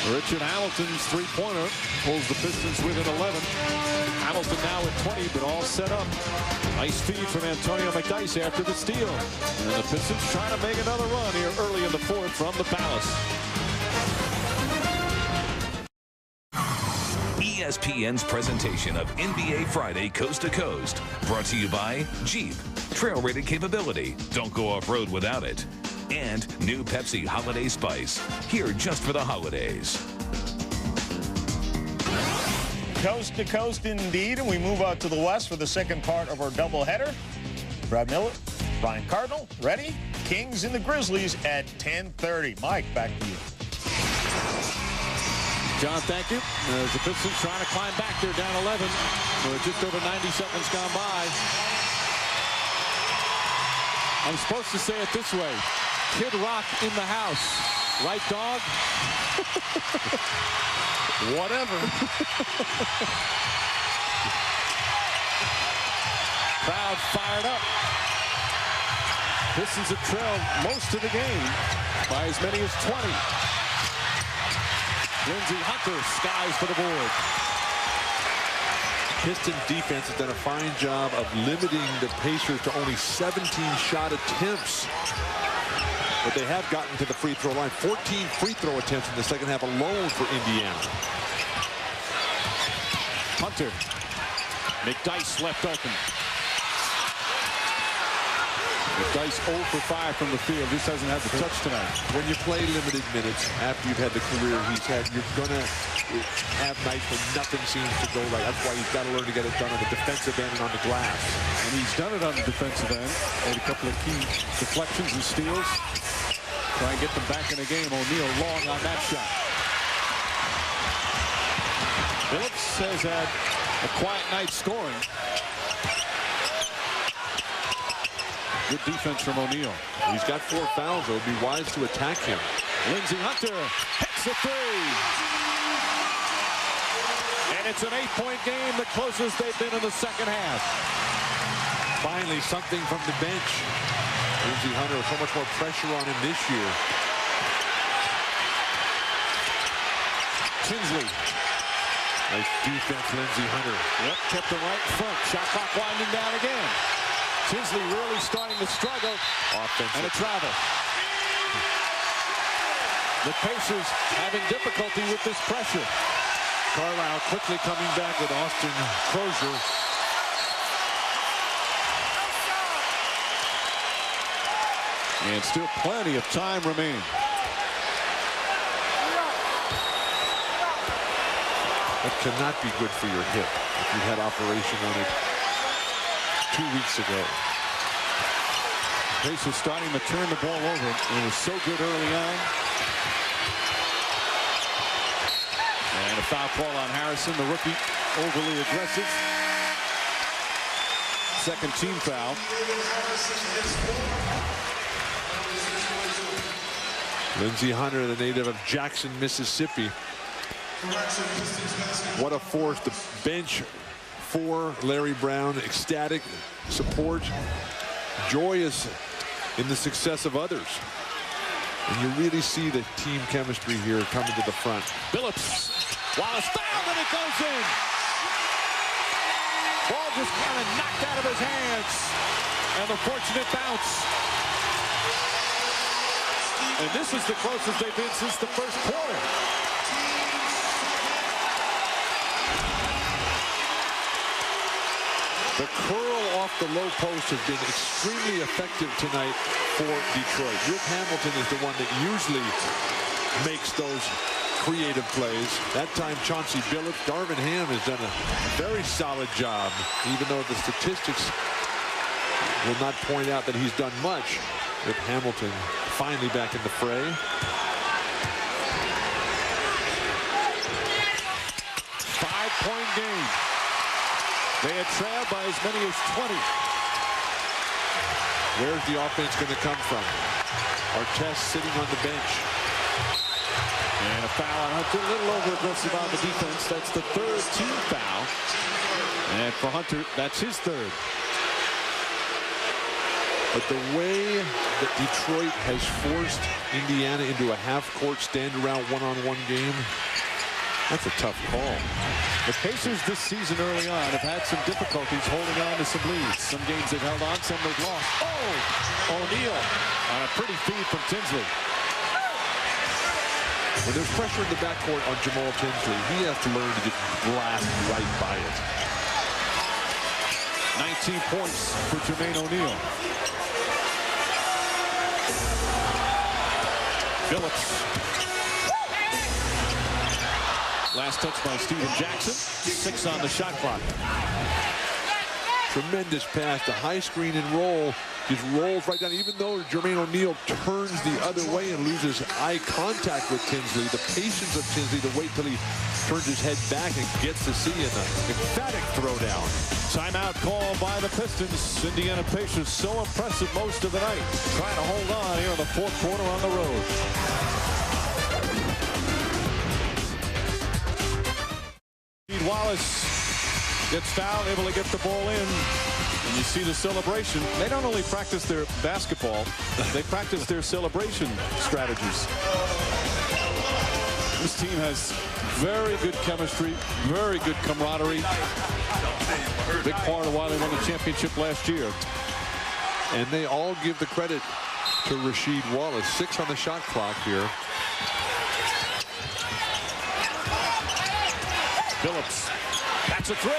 Richard Hamilton's three-pointer pulls the Pistons within 11. Hamilton now at 20, but all set up. Nice feed from Antonio McDyess after the steal. And the Pistons trying to make another run here early in the fourth from the Palace. ESPN's presentation of NBA Friday Coast to Coast. Brought to you by Jeep. Trail-rated capability. Don't go off-road without it. And new Pepsi Holiday Spice. Here just for the holidays. Coast to coast indeed, and we move out to the west for the second part of our doubleheader. Brad Miller, Brian Cardinal, ready? Kings and the Grizzlies at 10:30. Mike, back to you. John, thank you. As the Pistons trying to climb back, they're down 11. We're just over 90 seconds gone by. I'm supposed to say it this way. Kid Rock in the house. Right, dog? Whatever. Crowd fired up. Pistons have trailed most of the game by as many as 20. Lindsey Hunter skies for the board. Pistons defense has done a fine job of limiting the Pacers to only 17 shot attempts. But they have gotten to the free throw line. 14 free throw attempts in the second half alone for Indiana. Hunter. McDyess left open. Dice 0 for 5 from the field. Just hasn't had the touch tonight. When you play limited minutes after you've had the career he's had, you're going to have nights when nothing seems to go right. That's why he's got to learn to get it done on the defensive end and on the glass. And he's done it on the defensive end. Made a couple of key deflections and steals. Try and get them back in the game. O'Neal long on that shot. Phillips has had a quiet night scoring. Good defense from O'Neal. He's got 4 fouls, though. It would be wise to attack him. Lindsey Hunter hits the 3. And it's an 8-point game, the closest they've been in the second half. Finally, something from the bench. Lindsey Hunter, so much more pressure on him this year. Tinsley. Nice defense, Lindsey Hunter. Yep, kept him right in front. Shot clock winding down again. Tinsley really starting to struggle. Offensive. And a travel. The Pacers having difficulty with this pressure. Carlisle quickly coming back with Austin Crozier. And still plenty of time remaining. That cannot be good for your hip if you had operation on it 2 weeks ago. Pacers starting to turn the ball over. It was so good early on. And a foul call on Harrison, the rookie, overly aggressive. Second team foul. Lindsey Hunter, the native of Jackson, Mississippi. What a force. The bench for Larry Brown, ecstatic, support, joyous in the success of others. And you really see the team chemistry here coming to the front. Phillips, Wallace fouled and it goes in. Ball just kind of knocked out of his hands. And the fortunate bounce. And this is the closest they've been since the first quarter. The curl off the low post has been extremely effective tonight for Detroit. Rip Hamilton is the one that usually makes those creative plays. That time Chauncey Billups. Darvin Ham has done a very solid job, even though the statistics will not point out that he's done much. Rip Hamilton finally back in the fray. 5-point game. They had trailed by as many as 20. Where's the offense going to come from? Artest sitting on the bench. And a foul on Hunter. A little over-aggressive on the defense. That's the third team foul. And for Hunter, that's his third. But the way that Detroit has forced Indiana into a half-court stand-around one-on-one game, that's a tough call. The Pacers this season early on have had some difficulties holding on to some leads. Some games they've held on, some they've lost. Oh! O'Neal on a pretty feed from Tinsley. When there's pressure in the backcourt on Jamal Tinsley, he has to learn to just blast right by it. 19 points for Jermaine O'Neal. Phillips. Last touch by Steven Jackson. 6 on the shot clock. Tremendous pass. The high screen and roll just rolls right down. Even though Jermaine O'Neal turns the other way and loses eye contact with Tinsley, the patience of Tinsley to wait till he turns his head back and gets to see an emphatic throwdown. Timeout call by the Pistons. Indiana Pacers so impressive most of the night. Trying to hold on here in the fourth quarter on the road. Wallace gets fouled, able to get the ball in. And you see the celebration. They don't only practice their basketball, they practice their celebration strategies. This team has very good chemistry, very good camaraderie. Big part of why they won the championship last year. And they all give the credit to Rasheed Wallace. 6 on the shot clock here. Phillips, that's a 3.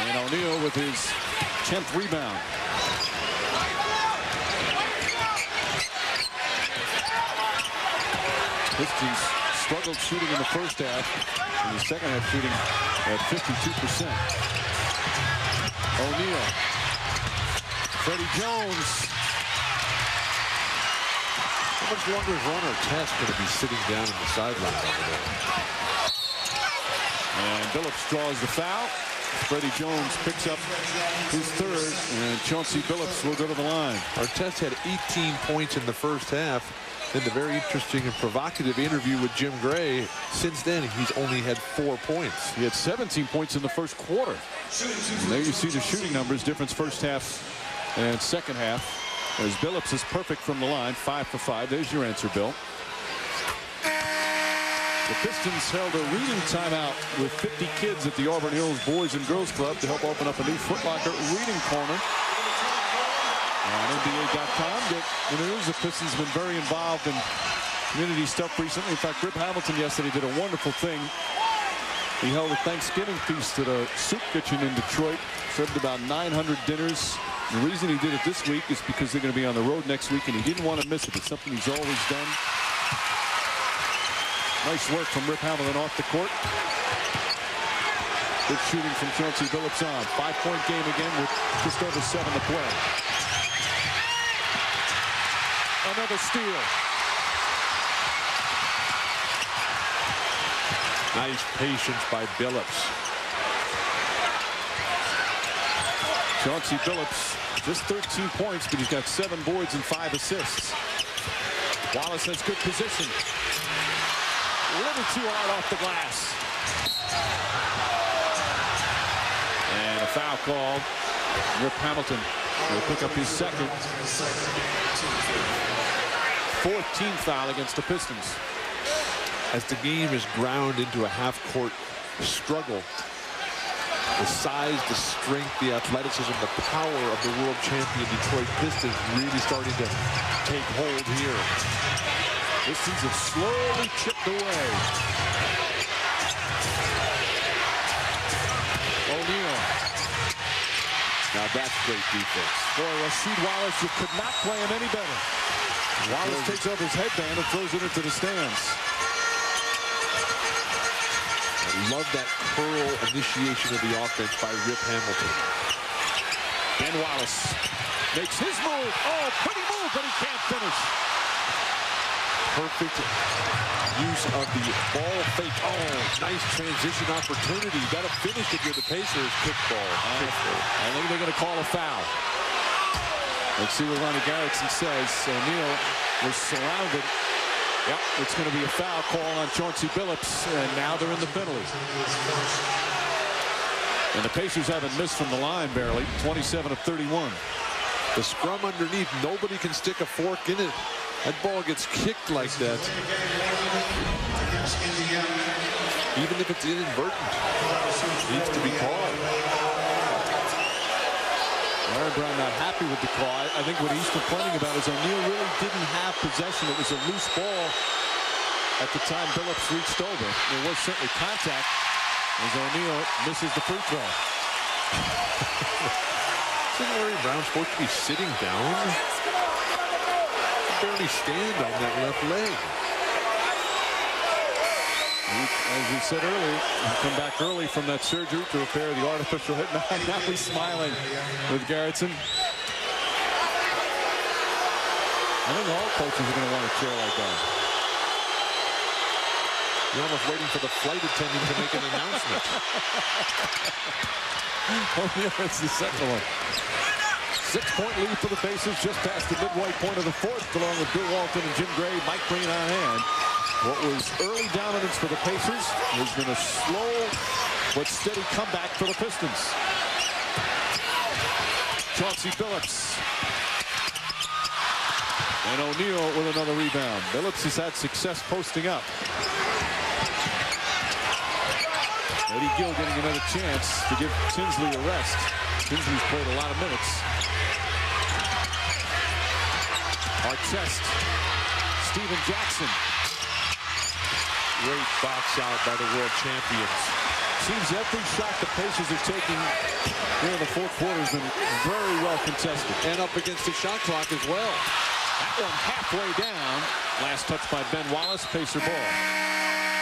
And O'Neal with his 10th rebound. Pistons struggled shooting in the first half. In the second half, shooting at 52%. O'Neal. Freddie Jones. How much longer is Ron Artest going to be sitting down on the sideline over there? And Billups draws the foul. Freddie Jones picks up his third, and Chauncey Billups will go to the line. Artest had 18 points in the first half. In the very interesting and provocative interview with Jim Gray, since then he's only had 4 points. He had 17 points in the first quarter. And there you see the shooting numbers, difference first half and second half. As Billups is perfect from the line, 5 for 5. There's your answer, Bill. The Pistons held a reading timeout with 50 kids at the Auburn Hills Boys and Girls Club to help open up a new Foot Locker reading corner. On NBA.com, get the news. The Pistons have been very involved in community stuff recently. In fact, Rip Hamilton yesterday did a wonderful thing. He held a Thanksgiving feast at a soup kitchen in Detroit. Served about 900 dinners. The reason he did it this week is because they're going to be on the road next week, and he didn't want to miss it. It's something he's always done. Nice work from Rip Hamilton off the court. Good shooting from Chauncey Billups on. 5-point game again with just over 7 to play. Another steal. Nice patience by Billups. Chauncey Billups, just 13 points, but he's got 7 boards and 5 assists. Wallace has good position. A little too hard off the glass. And a foul called. Rip Hamilton will pick up his second. 14th foul against the Pistons. As the game is ground into a half-court struggle, the size, the strength, the athleticism, the power of the world champion Detroit Pistons really starting to take hold here. Pistons have slowly chipped away. O'Neal. Now that's great defense. Boy, Rasheed Wallace, you could not play him any better. Wallace takes off his headband and throws it into the stands. I love that curl initiation of the offense by Rip Hamilton. Ben Wallace makes his move. Oh, pretty move, but he can't finish. Perfect use of the ball fake. Oh, nice transition opportunity. Got to finish if you're the Pacers. Kickball. I think they're going to call a foul. Let's see what Ronnie Garrettson says. O'Neal was surrounded. Yep, it's going to be a foul call on Chauncey Billups, and now they're in the penalty. And the Pacers haven't missed from the line barely, 27 of 31. The scrum underneath, nobody can stick a fork in it. That ball gets kicked like that. Even if it's inadvertent, it needs to be called. Larry Brown not happy with the call. I think what he's complaining about is O'Neal really didn't have possession. It was a loose ball at the time Billups reached over. There was certainly contact as O'Neal misses the free throw. Isn't Larry Brown supposed to be sitting down? He barely stand on that left leg. As we said earlier, he come back early from that surgery to repair the artificial hip. Now he's smiling with Garrettson. I think all coaches are going to want a chair like that. You're almost waiting for the flight attendant to make an announcement. Oh, yeah, that's the second one. 6-point lead for the Pacers just past the midway point of the fourth, along with Bill Walton and Jim Gray, Mike Green on hand. What was early dominance for the Pacers has been a slow but steady comeback for the Pistons. Chauncey Billups. And O'Neal with another rebound. Billups has had success posting up. Eddie Gill getting another chance to give Tinsley a rest. Tinsley's played a lot of minutes. Artest. Steven Jackson. Great box out by the world champions. Seems every shot the Pacers are taking here in the fourth quarter has been very well contested. And up against the shot clock as well. That one halfway down. Last touch by Ben Wallace. Pacer ball.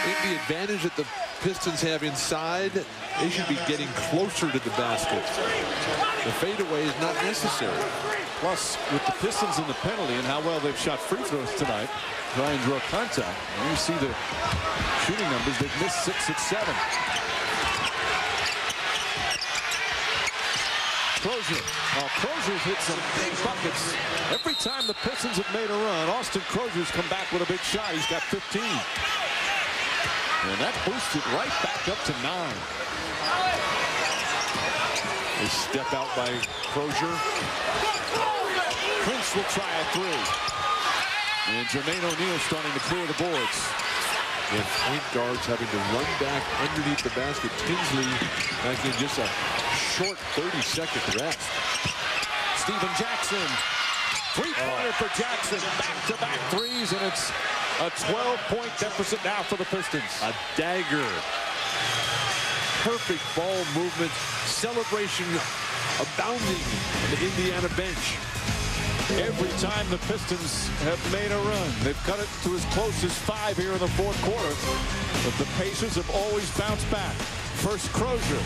The advantage that the Pistons have inside, they should be getting closer to the basket. The fadeaway is not necessary. Plus, with the Pistons in the penalty and how well they've shot free throws tonight, try and draw contact. And you see the shooting numbers. They've missed 6 of 7. Crozier. Crozier's hit some big buckets. Every time the Pistons have made a run, Austin Crozier's come back with a big shot. He's got 15. And that boosted right back up to 9. A step out by Crozier. Prince will try a 3. And Jermaine O'Neal starting to clear the boards. And point guards having to run back underneath the basket. Tinsley back in just a short 30-second rest. Steven Jackson. Three-pointer for Jackson. Back-to-back threes, and it's a 12-point deficit now for the Pistons. A dagger. Perfect ball movement. Celebration abounding on the Indiana bench. Every time the Pistons have made a run, they've cut it to as close as 5 here in the fourth quarter. But the Pacers have always bounced back. First Crozier,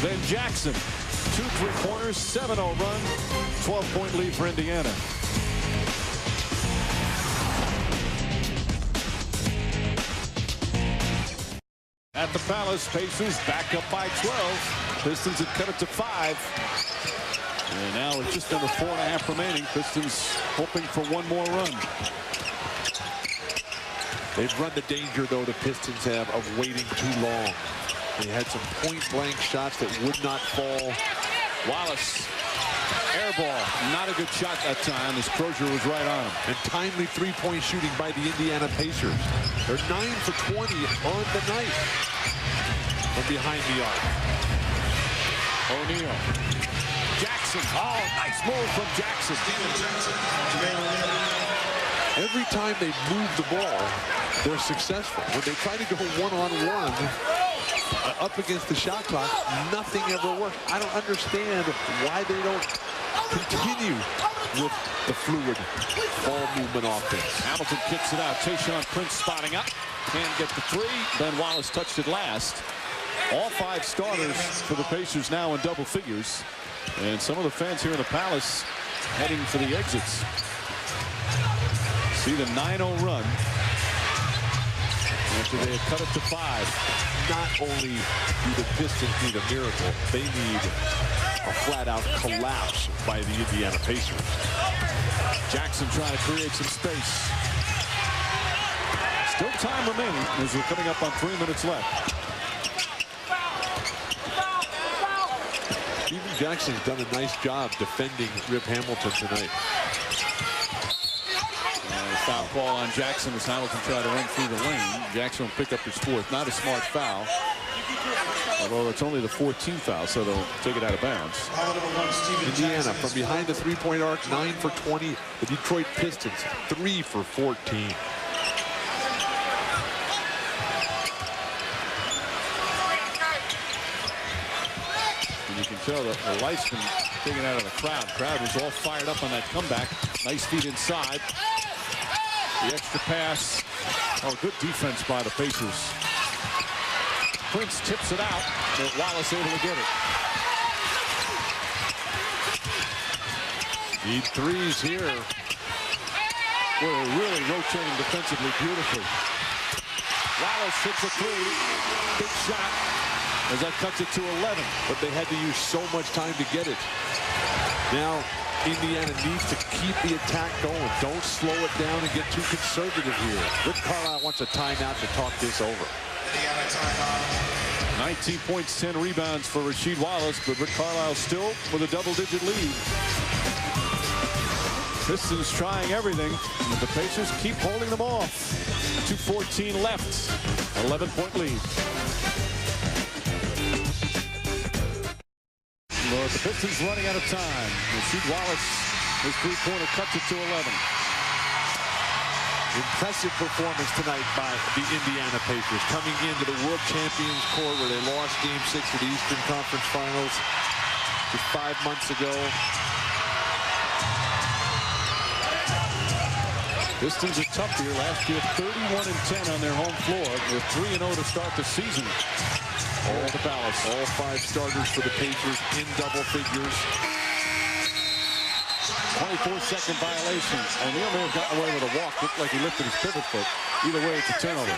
then Jackson. 2 3-pointers, 7-0 run, 12-point lead for Indiana. At the Palace, Pacers back up by 12. Pistons have cut it to 5. And now it's just under 4.5 remaining. Pistons hoping for one more run. They've run the danger, though, the Pistons have, of waiting too long. They had some point-blank shots that would not fall. Wallace, air ball. Not a good shot that time as Crozier was right on him. And timely three-point shooting by the Indiana Pacers. They're 9 for 20 on the night from behind the arc. O'Neal. Jackson. Oh, nice move from Jackson. Every time they move the ball, they're successful. When they try to go one-on-one up against the shot clock, nothing ever works. I don't understand why they don't continue with the fluid ball movement offense. Hamilton kicks it out. Tayshaun Prince spotting up. Can't get the 3. Ben Wallace touched it last. All 5 starters for the Pacers now in double figures. And some of the fans here in the Palace heading for the exits. See the 9-0 run after they had cut it to 5. Not only do the Pistons need a miracle, they need a flat-out collapse by the Indiana Pacers. Jackson trying to create some space. Still time remaining as we're coming up on 3 minutes left. Steven Jackson's done a nice job defending Rip Hamilton tonight. Foul call on Jackson as Hamilton tried to run through the lane. Jackson will pick up his 4th. Not a smart foul. Although it's only the 14th foul, so they'll take it out of bounds. Indiana from behind the three-point arc, 9 for 20. The Detroit Pistons, 3 for 14. And you can tell that the light's been taken out of the crowd. Crowd was all fired up on that comeback. Nice feed inside. The extra pass. Oh, good defense by the Pacers. Prince tips it out, but Wallace able to get it. Need 3s here. We're really rotating defensively beautifully. Wallace hits a 3. Big shot as that cuts it to 11. But they had to use so much time to get it. Now, Indiana needs to keep the attack going. Don't slow it down and get too conservative here. Rick Carlisle wants a timeout to talk this over. 19 points, 10 rebounds for Rasheed Wallace, but Rick Carlisle still with a double-digit lead. Pistons trying everything, but the Pacers keep holding them off. 2:14 left, 11-point lead. Well, the Pistons running out of time. Rasheed Wallace, his 3-pointer cuts it to 11. Impressive performance tonight by the Indiana Pacers, coming into the World Champions court where they lost Game 6 of the Eastern Conference Finals just 5 months ago. Pistons are tough here. Last year, 31-10 on their home floor. They're 3-0 to start the season. All to Malice. All 5 starters for the Pacers in double figures. 24-second violation. O'Neal may have gotten away with a walk. Looked like he lifted his pivot foot. Either way, it's a turnover.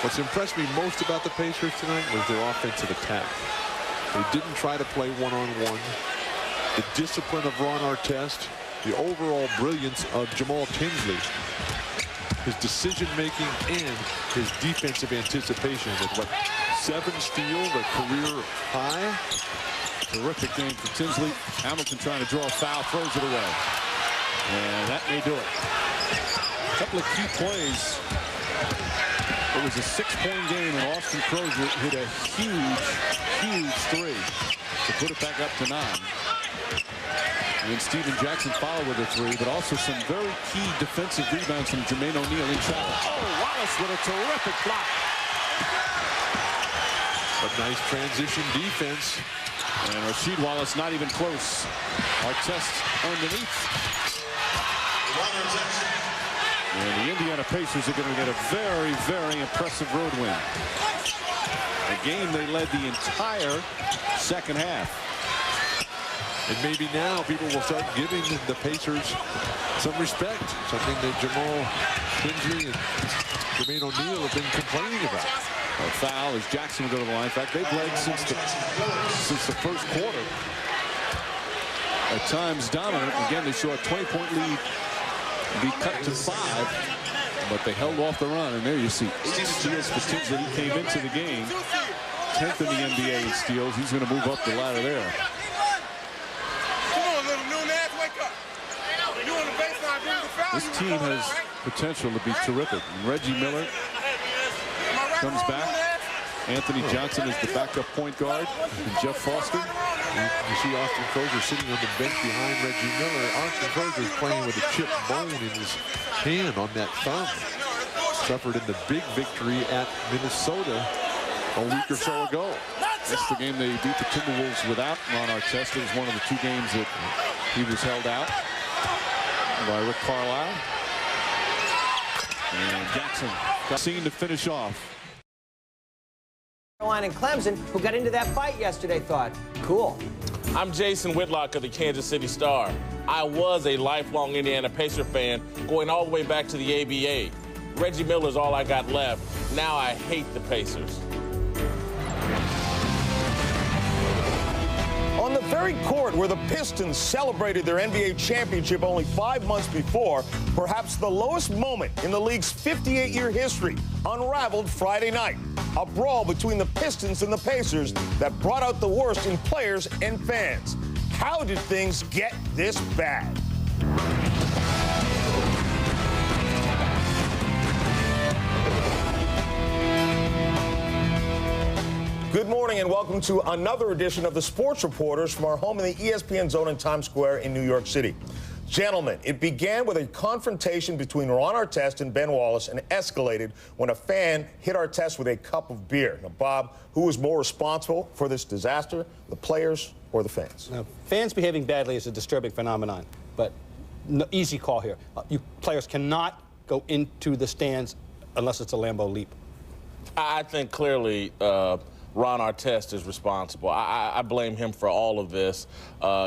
What's impressed me most about the Pacers tonight was their offensive attack. They didn't try to play one-on-one. The discipline of Ron Artest, the overall brilliance of Jamal Tinsley, his decision-making and his defensive anticipation with, what, 7 steals, a career high. Terrific game for Tinsley. Hamilton trying to draw a foul, throws it away. And that may do it. A couple of key plays. It was a 6-point game, and Austin Crozier hit a huge 3 to put it back up to 9. And then Steven Jackson followed with a 3, but also some very key defensive rebounds from Jermaine O'Neal in challenge. Oh, Wallace with a terrific block. A nice transition defense. And Rasheed Wallace not even close. Artest underneath. And the Indiana Pacers are going to get a very impressive road win. A game they led the entire second half. And maybe now people will start giving the Pacers some respect. Something that Jamal Tinsley and Jermaine O'Neal have been complaining about. A foul as Jackson will go to the line. In fact, they've led since the first quarter. At times dominant. Again, they saw a 20-point lead be cut to 5, but they held off the run. And there you see 8 steals for Tinsley. He came into the game 10th in the NBA in steals. He's going to move up the ladder there. This team has potential to be terrific. Reggie Miller comes back. Anthony Johnson is the backup point guard. And Jeff Foster. You see Austin Crozier sitting on the bench behind Reggie Miller. Austin Crozier is playing with a chipped bone in his hand on that thumb. Suffered in the big victory at Minnesota a week or so ago. That's the game they beat the Timberwolves without Ron Artest. It was one of the 2 games that he was held out by Rick Carlisle. And Jackson got seen to finish off. Carolina and Clemson, who got into that fight yesterday, thought, cool. I'm Jason Whitlock of the Kansas City Star. I was a lifelong Indiana Pacer fan going all the way back to the ABA. Reggie Miller's all I got left. Now I hate the Pacers. On the very court where the Pistons celebrated their NBA championship only 5 months before, perhaps the lowest moment in the league's 58-year history unraveled Friday night. A brawl between the Pistons and the Pacers that brought out the worst in players and fans. How did things get this bad? Good morning and welcome to another edition of the Sports Reporters from our home in the ESPN zone in Times Square in New York City. Gentlemen, it began with a confrontation between Ron Artest and Ben Wallace and escalated when a fan hit Artest with a cup of beer. Now, Bob, who was more responsible for this disaster, the players or the fans? Now, fans behaving badly is a disturbing phenomenon, but no, easy call here. You players cannot go into the stands unless it's a Lambeau leap. I think clearly Ron Artest is responsible. I blame him for all of this.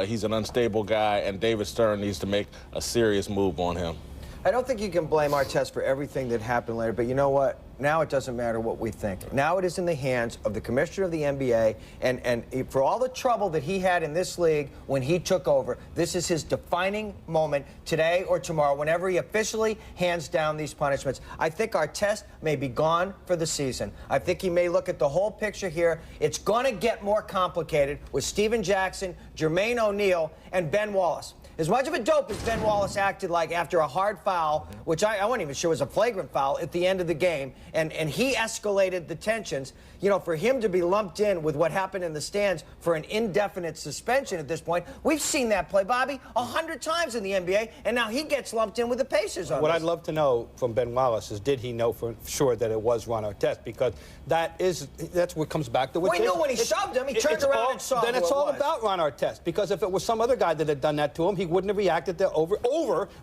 He's an unstable guy, and David Stern needs to make a serious move on him. I don't think you can blame Artest for everything that happened later, but you know what? Now it doesn't matter what we think. Now it is in the hands of the commissioner of the NBA, and for all the trouble that he had in this league when he took over, this is his defining moment today or tomorrow, whenever he officially hands down these punishments. I think Artest may be gone for the season. I think he may look at the whole picture here. It's going to get more complicated with Steven Jackson, Jermaine O'Neal, and Ben Wallace. As much of a dope as Ben Wallace acted like after a hard foul, which I wasn't even sure was a flagrant foul at the end of the game, and he escalated the tensions, you know, for him to be lumped in with what happened in the stands for an indefinite suspension at this point, we've seen that play, Bobby, 100 times in the NBA, and now he gets lumped in with the Pacers on What this. I'd love to know from Ben Wallace is, did he know for sure that it was Ron Artest? Because that's what comes back to what we knew when he shoved him, he turned around and saw Then who it's it all was. about Ron Artest, because if it was some other guy that had done that to him, he wouldn't have reacted to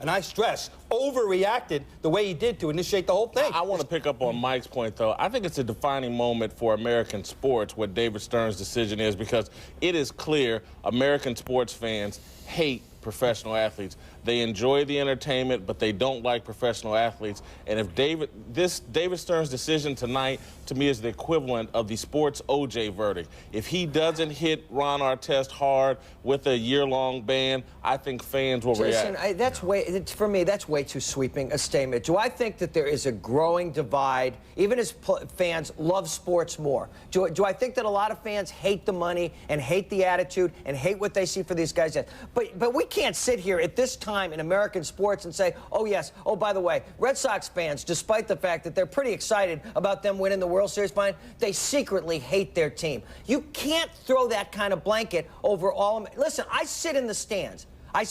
and I stress, overreacted the way he did to initiate the whole thing. I want to pick up on Mike's point, though. I think it's a defining moment for American sports what David Stern's decision is, because it is clear American sports fans hate professional athletes. They enjoy the entertainment, but they don't like professional athletes. And if David Stern's decision tonight, to me, is the equivalent of the sports OJ verdict. If he doesn't hit Ron Artest hard with a year-long ban, I think fans will react. Jason, for me, that's way too sweeping a statement. Do I think that there is a growing divide, even as fans love sports more? Do I think that a lot of fans hate the money and hate the attitude and hate what they see for these guys? But we can't sit here at this time in American sports and say, oh, yes, oh, by the way, Red Sox fans, despite the fact that they're pretty excited about them winning the World Series final, they secretly hate their team. You can't throw that kind of blanket over all. Listen, I sit in the stands.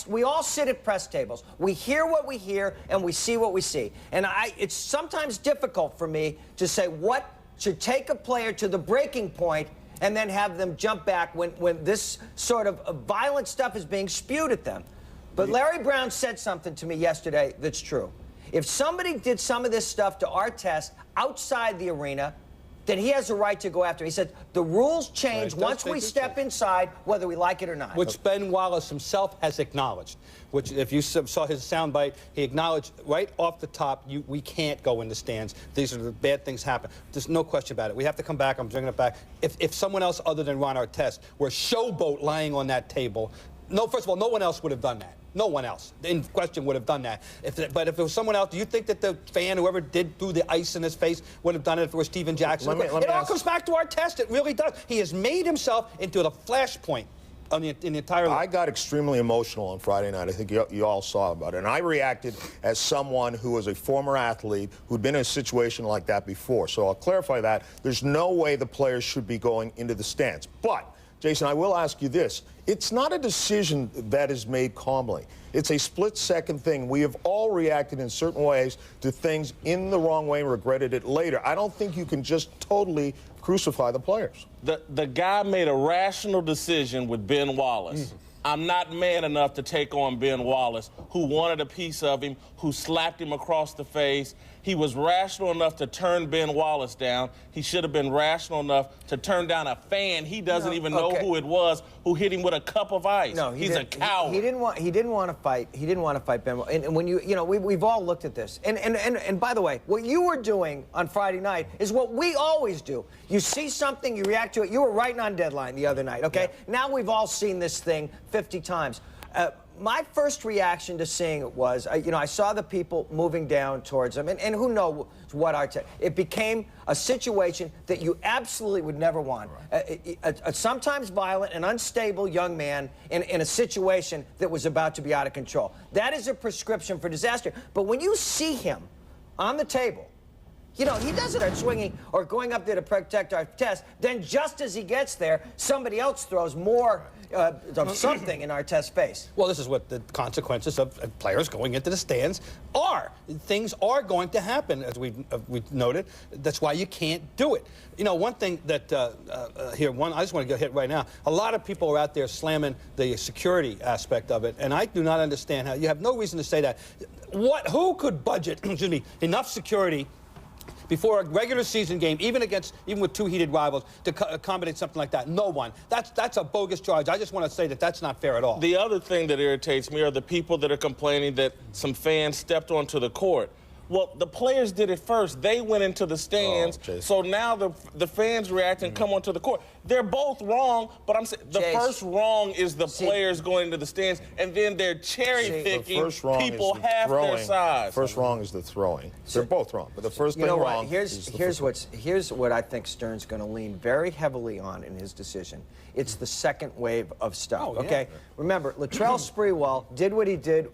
We all sit at press tables. We hear what we hear, and we see what we see. And it's sometimes difficult for me to say what should take a player to the breaking point and then have them jump back when this sort of violent stuff is being spewed at them. But Larry Brown said something to me yesterday that's true. If somebody did some of this stuff to Artest outside the arena, then he has a right to go after him. He said the rules change once we step inside, whether we like it or not. Which Ben Wallace himself has acknowledged. Which, if you saw his soundbite, he acknowledged right off the top, we can't go in the stands. These are the bad things happen. There's no question about it. We have to come back. I'm bringing it back. If someone else other than Ron Artest were showboat lying on that table, first of all, no one else would have done that. No one else in question would have done that. But if it was someone else, do you think that the fan, whoever threw the ice in his face, would have done it if it was Steven Jackson? It all comes back to Artest. It really does. He has made himself into the flashpoint in the entire league. I got extremely emotional on Friday night. I think you all saw about it. And I reacted as someone who was a former athlete who'd been in a situation like that before. So I'll clarify that. There's no way the players should be going into the stands. But Jason, I will ask you this. It's not a decision that is made calmly. It's a split-second thing. We have all reacted in certain ways to things in the wrong way and regretted it later. I don't think you can just totally crucify the players. The guy made a rational decision with Ben Wallace. I'm not man enough to take on Ben Wallace, who wanted a piece of him, who slapped him across the face. He was rational enough to turn Ben Wallace down. He should have been rational enough to turn down a fan he doesn't even know who it was, who hit him with a cup of ice. No, he's a coward. He didn't want to fight. He didn't want to fight Ben. And when we've all looked at this. And by the way, what you were doing on Friday night is what we always do. You see something, you react to it. You were writing on Deadline the other night, okay? Yeah. Now we've all seen this thing 50 times. My first reaction to seeing it was, I saw the people moving down towards him, and who knows what it became a situation that you absolutely would never want. Right. A sometimes violent and unstable young man in a situation that was about to be out of control. That is a prescription for disaster. But when you see him on the table, he doesn't start swinging or going up there to protect Artest. Then just as he gets there, somebody else throws more of something in Artest's face. Well, this is what the consequences of players going into the stands are. Things are going to happen, as we noted. That's why you can't do it. One thing that I just want to hit right now. A lot of people are out there slamming the security aspect of it, and I do not understand how. You have no reason to say that. Who could budget, excuse me, enough security before a regular season game, even with two heated rivals, to accommodate something like that? No one. That's a bogus charge. I just want to say that that's not fair at all. The other thing that irritates me are the people that are complaining that some fans stepped onto the court. Well, the players did it first. They went into the stands, so now the fans react and come onto the court. They're both wrong, but I'm saying the first wrong is the players going into the stands, and then they're cherry-picking people half their size. First wrong is the throwing. They're both wrong, but the first thing wrong is here's what I think Stern's going to lean very heavily on in his decision. It's the second wave of stuff, okay? Remember, Latrell Sprewell did what he did,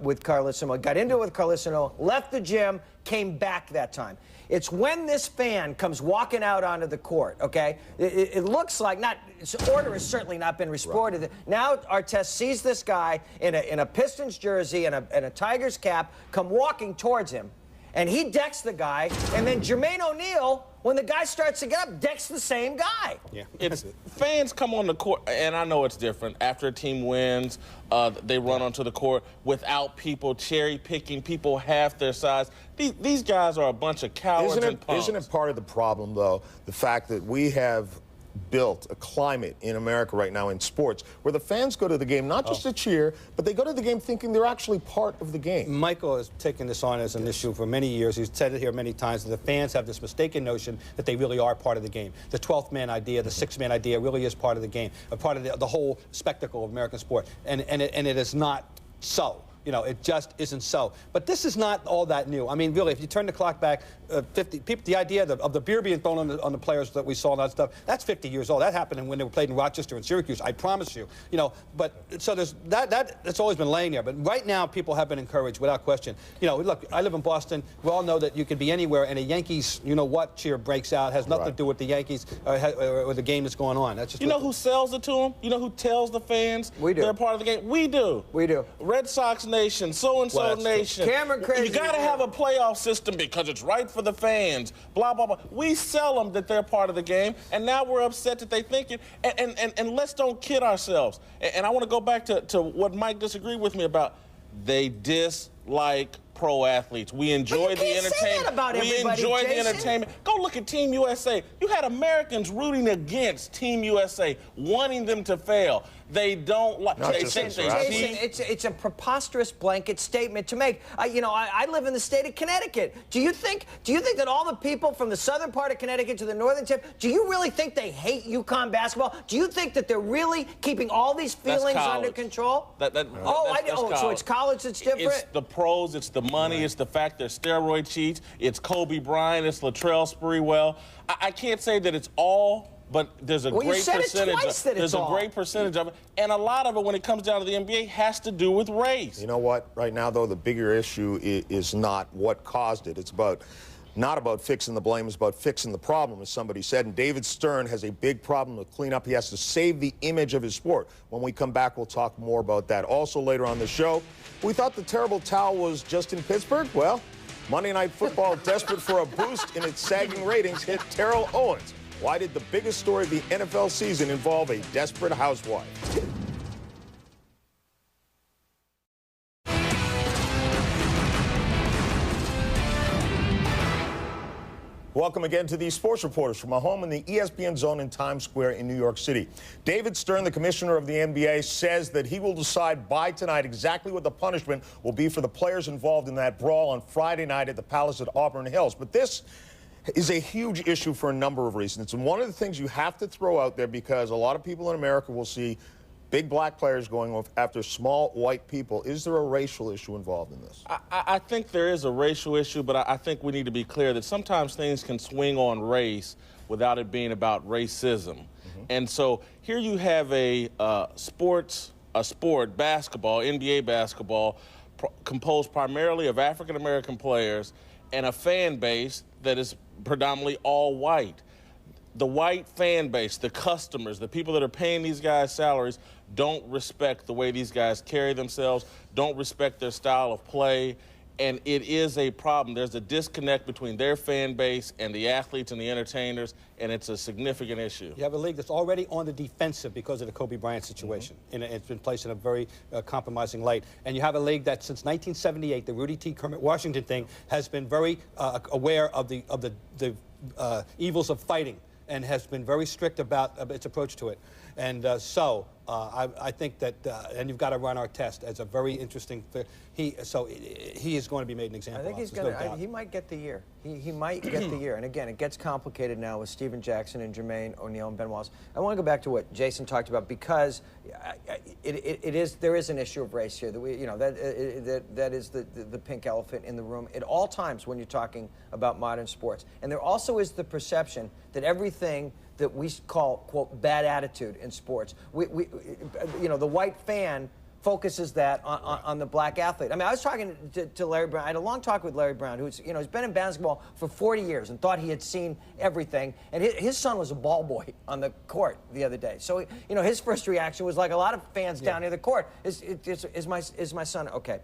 with Carlissimo, got into it with Carlissimo, left the gym, came back that time. It's when this fan comes walking out onto the court, okay? It looks like order has certainly not been restored. Right. Now Artest sees this guy in a Pistons jersey and a Tigers cap come walking towards him. And he decks the guy, and then Jermaine O'Neal, when the guy starts to get up, decks the same guy. Yeah, it's fans come on the court, and I know it's different. After a team wins, they run onto the court without people cherry picking people half their size. These guys are a bunch of cowards and punks. Isn't it part of the problem, though, the fact that we have built a climate in America right now in sports where the fans go to the game not just to cheer, but they go to the game thinking they're actually part of the game? Michael has taken this on as an issue for many years. He's said it here many times that the fans have this mistaken notion that they really are part of the game. The 12th man idea, the 6th man idea really is part of the game, a part of the whole spectacle of American sport. And it is not so. You know, it just isn't so. But this is not all that new. I mean, really, if you turn the clock back 50, the idea of the beer being thrown on the players that we saw and that stuff, that's 50 years old. That happened when they were played in Rochester and Syracuse, I promise you. You know, but so there's that's always been laying there. But right now, people have been encouraged without question. You know, look, I live in Boston. We all know that you could be anywhere and a Yankees, you know what, cheer breaks out. Has nothing to do with the Yankees or the game that's going on. That's just. You know who sells it to them? You know who tells the fans they're part of the game? We do. We do. Red Sox Nation, so-and-so Nation. Cameron Crazy. You got to have a playoff system because it's right for the fans. Blah, blah, blah. We sell them that they're part of the game, and now we're upset that they think it. And let's don't kid ourselves. And I want to go back to what Mike disagreed with me about. They dislike pro athletes. We enjoy the entertainment. We enjoy the entertainment. Go look at Team USA. You had Americans rooting against Team USA, wanting them to fail. They don't like. It's a preposterous blanket statement to make. You know, I live in the state of Connecticut. Do you think that all the people from the southern part of Connecticut to the northern tip, do you really think they hate UConn basketball? Do you think that they're really keeping all these feelings under control? So it's college that's different. It's the pros. It's the money. It's the fact they're steroid cheats. It's Kobe Bryant. It's Latrell Sprewell. I can't say that it's all. But there's a great percentage. There's a great percentage of it, and a lot of it, when it comes down to the NBA, has to do with race. You know what? Right now, though, the bigger issue is not what caused it. It's not about fixing the blame. It's about fixing the problem, as somebody said. And David Stern has a big problem to clean up. He has to save the image of his sport. When we come back, we'll talk more about that. Also, later on the show, we thought the terrible towel was just in Pittsburgh. Well, Monday Night Football, desperate for a boost in its sagging ratings, hit Terrell Owens. Why did the biggest story of the NFL season involve a desperate housewife? Welcome again to the Sports Reporters from our home in the ESPN zone in Times Square in New York City. David Stern, the commissioner of the NBA, says that he will decide by tonight exactly what the punishment will be for the players involved in that brawl on Friday night at the Palace at Auburn Hills. But this is a huge issue for a number of reasons. And one of the things you have to throw out there, because a lot of people in America will see big black players going after small white people, is there a racial issue involved in this? I think there is a racial issue, but I think we need to be clear that sometimes things can swing on race without it being about racism. And so here you have a sport, basketball, NBA basketball, composed primarily of African-American players and a fan base that is predominantly all white. The white fan base, the customers, the people that are paying these guys salaries don't respect the way these guys carry themselves, don't respect their style of play, and it is a problem. There's a disconnect between their fan base and the athletes and the entertainers, and it's a significant issue. You have a league that's already on the defensive because of the Kobe Bryant situation, and it's been placed in a very compromising light. And you have a league that since 1978, the Rudy T. Kermit Washington thing, has been very aware of the evils of fighting and has been very strict about its approach to it. And I think that, and you've got to run our test as a very interesting. He is going to be made an example. I think he's going to. He might get the year. He might get the year. And again, it gets complicated now with Steven Jackson and Jermaine O'Neal and Ben Wallace. I want to go back to what Jason talked about, because there is an issue of race here. That is the pink elephant in the room at all times when you're talking about modern sports. And there also is the perception that everything that we call, quote, bad attitude in sports, the white fan focuses that on the black athlete. I mean, I was talking to Larry Brown. I had a long talk with Larry Brown, who's has been in basketball for 40 years and thought he had seen everything. And his son was a ball boy on the court the other day. So his first reaction was like a lot of fans down near the court. Is my son okay?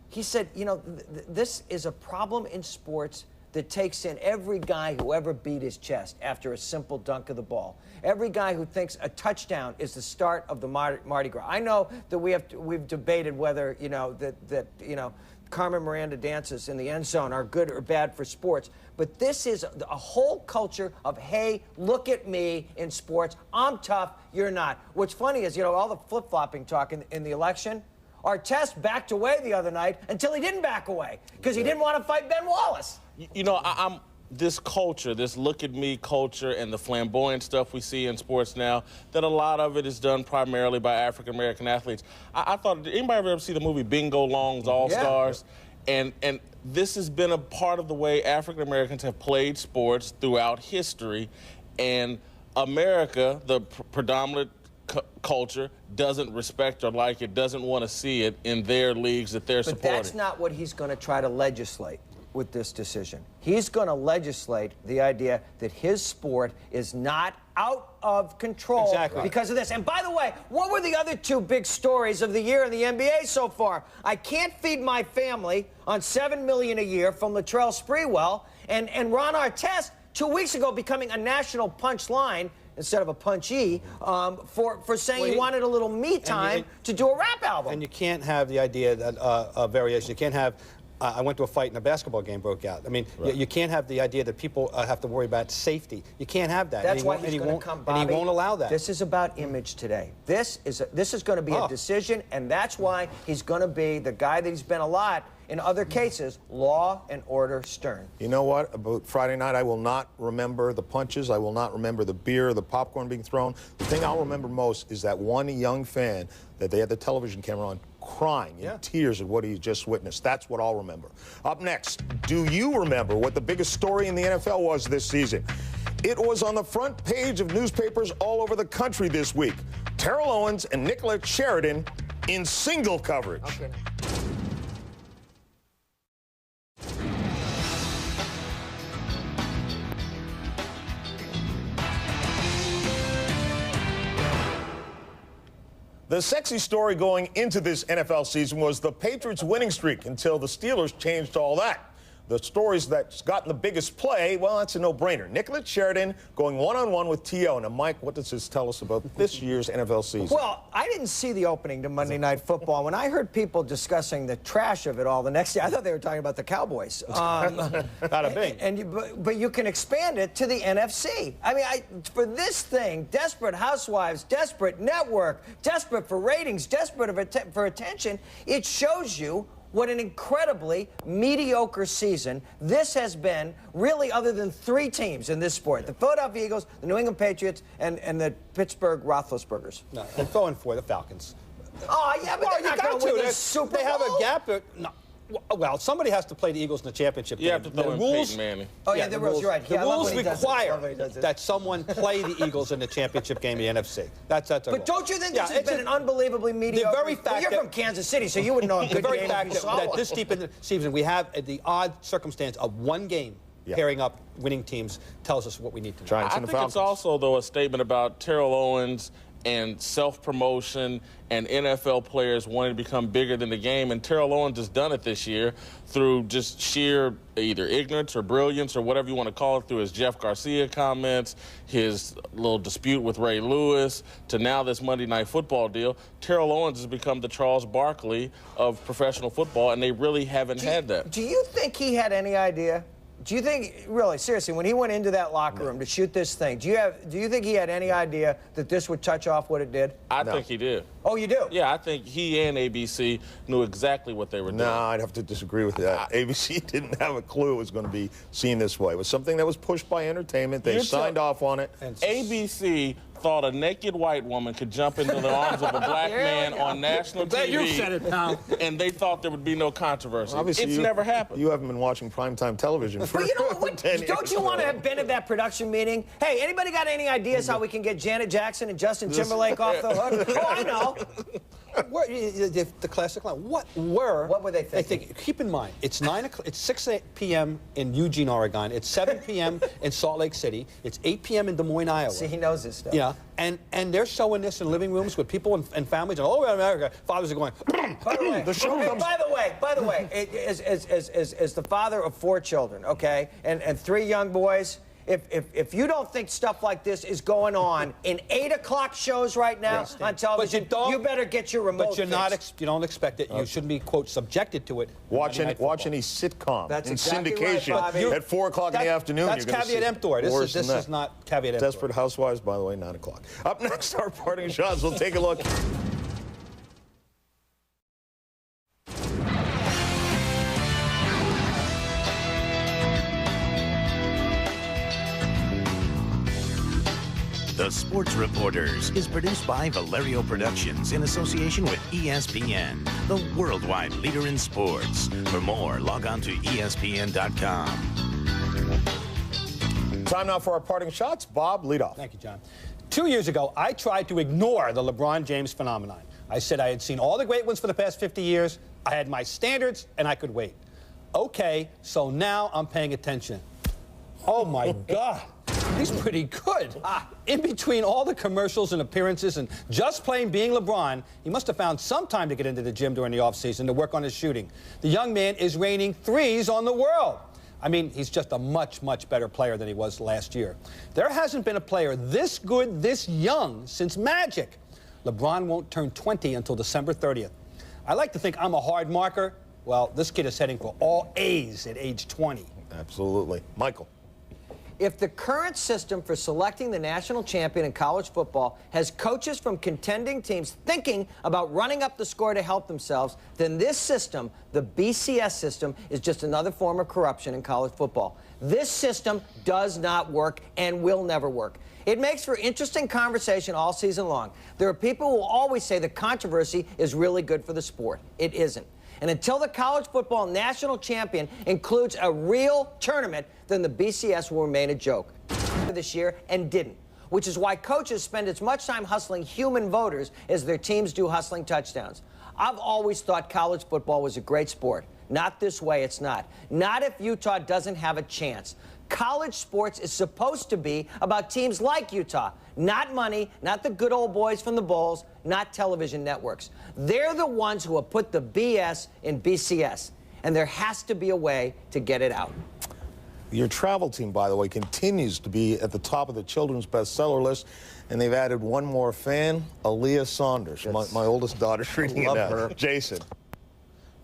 He said, you know, this is a problem in sports that takes in every guy who ever beat his chest after a simple dunk of the ball. Every guy who thinks a touchdown is the start of the Mardi Gras. I know that we've debated whether, you know, Carmen Miranda dances in the end zone are good or bad for sports. But this is a whole culture of, hey, look at me in sports. I'm tough, you're not. What's funny is, you know, all the flip-flopping talk in the election, Artest backed away the other night until he didn't back away because he didn't want to fight Ben Wallace. You know, I'm this culture, this look at me culture and the flamboyant stuff we see in sports now, that a lot of it is done primarily by African-American athletes. I thought, did anybody ever see the movie Bingo Long's All-Stars? Yeah. And this has been a part of the way African-Americans have played sports throughout history. And America, the predominant culture, doesn't respect or like it, doesn't want to see it in their leagues that they're supporting. But that's not what he's going to try to legislate with this decision. He's going to legislate the idea that his sport is not out of control because of this. And by the way, what were the other two big stories of the year in the NBA so far? I can't feed my family on $7 million a year from Latrell Sprewell, and Ron Artest 2 weeks ago becoming a national punchline instead of a punchy, for saying he wanted a little me time to do a rap album. And you can't have the idea that variation. You can't have. I went to a fight and a basketball game broke out. I mean, you can't have the idea that people have to worry about safety. You can't have that. That's why he's going to come, Bobby. And he won't allow that. This is about image today. This is going to be a decision, and that's why he's going to be the guy that he's been a lot in other cases, law and order stern. You know what? About Friday night, I will not remember the punches. I will not remember the beer, the popcorn being thrown. The thing I'll remember most is that one young fan that they had the television camera on crying in tears at what he just witnessed. That's what I'll remember. Up next, do you remember what the biggest story in the NFL was this season? It was on the front page of newspapers all over the country this week. Terrell Owens and Nicholas Sheridan in single coverage. Okay. The sexy story going into this NFL season was the Patriots' winning streak until the Steelers changed all that. The stories that's gotten the biggest play, well, that's a no-brainer. Nicholas Sheridan going one-on-one with T.O. Now, Mike, what does this tell us about this year's NFL season? Well, I didn't see the opening to Monday Night Football. When I heard people discussing the trash of it all the next day, I thought they were talking about the Cowboys. Bada bing. But you can expand it to the NFC. I mean, for this thing, desperate housewives, desperate network, desperate for ratings, desperate for attention, it shows you what an incredibly mediocre season this has been, really, other than three teams in this sport. The Philadelphia Eagles, the New England Patriots, and the Pittsburgh Roethlisbergers. No, and throwing for the Falcons. Oh, yeah, but they're not going to win the Super Bowl. They have a gap. No. Well, somebody has to play the Eagles in the championship game. You have to throw in Peyton Manning. Oh, yeah, the rules, you're right. The rules require that someone play the Eagles in the championship game of the NFC. That's But don't you think this has been an unbunbelievably mediocre? The very fact you're from Kansas City, so you would know a good game. The very fact that this deep in the season, we have the odd circumstance of one game pairing up winning teams tells us what we need to know. I think it's also, though, a statement about Terrell Owens and self-promotion and NFL players wanting to become bigger than the game. And Terrell Owens has done it this year through just sheer either ignorance or brilliance or whatever you want to call it, through his Jeff Garcia comments, his little dispute with Ray Lewis, to now this Monday Night Football deal. Terrell Owens has become the Charles Barkley of professional football, and they really haven't had that. Do you think he had any idea? Do you think, really, seriously, when he went into that locker room to shoot this thing, do you think he had any idea that this would touch off what it did? I think he did. Oh, you do? Yeah, I think he and ABC knew exactly what they were doing. No, I'd have to disagree with that. ABC didn't have a clue it was going to be seen this way. It was something that was pushed by entertainment. They signed off on it. And ABC thought a naked white woman could jump into the arms of a black man on national TV. You said it, pal. And they thought there would be no controversy. Obviously, it's never happened. You haven't been watching primetime television for But you know what? 10 years. Don't you want to have been at that production meeting? Hey, anybody got any ideas how we can get Janet Jackson and Justin Timberlake off the hook? Oh, I know. The classic line. What were they thinking? Keep in mind, it's 6 p.m. in Eugene, Oregon. It's 7 p.m. in Salt Lake City. It's 8 p.m. in Des Moines, Iowa. See, he knows this stuff. Yeah, and they're showing this in living rooms with people and families, and all over America, fathers are going, by the way, by the way, as the father of 4 children, okay, and 3 young boys, if you don't think stuff like this is going on in 8 o'clock shows right now on television, you better get your remote. But you don't expect it. You shouldn't be, quote, subjected to it. Watch any sitcom in exactly syndication right, at 4 o'clock in the afternoon. That's caveat emptor. This is not caveat emptor. Desperate Housewives, by the way, 9 o'clock. Up next, our parting shots. We'll take a look. The Sports Reporters is produced by Valerio Productions in association with ESPN, the worldwide leader in sports. For more, log on to ESPN.com. Time now for our parting shots. Bob, lead off. Thank you, John. 2 years ago, I tried to ignore the LeBron James phenomenon. I said I had seen all the great ones for the past 50 years. I had my standards, and I could wait. Okay, so now I'm paying attention. Oh, my God. He's pretty good. In between all the commercials and appearances and just plain being LeBron, he must have found some time to get into the gym during the offseason to work on his shooting. The young man is raining threes on the world. I mean, he's just a much, much better player than he was last year. There hasn't been a player this good, this young, since Magic. LeBron won't turn 20 until December 30th. I like to think I'm a hard marker. Well, this kid is heading for all A's at age 20. Absolutely. Michael. If the current system for selecting the national champion in college football has coaches from contending teams thinking about running up the score to help themselves, then this system, the BCS system, is just another form of corruption in college football. This system does not work and will never work. It makes for interesting conversation all season long. There are people who always say the controversy is really good for the sport. It isn't. And until the college football national champion includes a real tournament, then the BCS will remain a joke. This year and didn't, which is why coaches spend as much time hustling human voters as their teams do hustling touchdowns. I've always thought college football was a great sport. Not this way, it's not. Not if Utah doesn't have a chance. College sports is supposed to be about teams like Utah, not money, not the good old boys from the bowls, not television networks. They're the ones who have put the BS in BCS, and there has to be a way to get it out. Your travel team, by the way, continues to be at the top of the children's bestseller list, and they've added one more fan, Aaliyah Saunders. My oldest daughter's reading it now. Jason.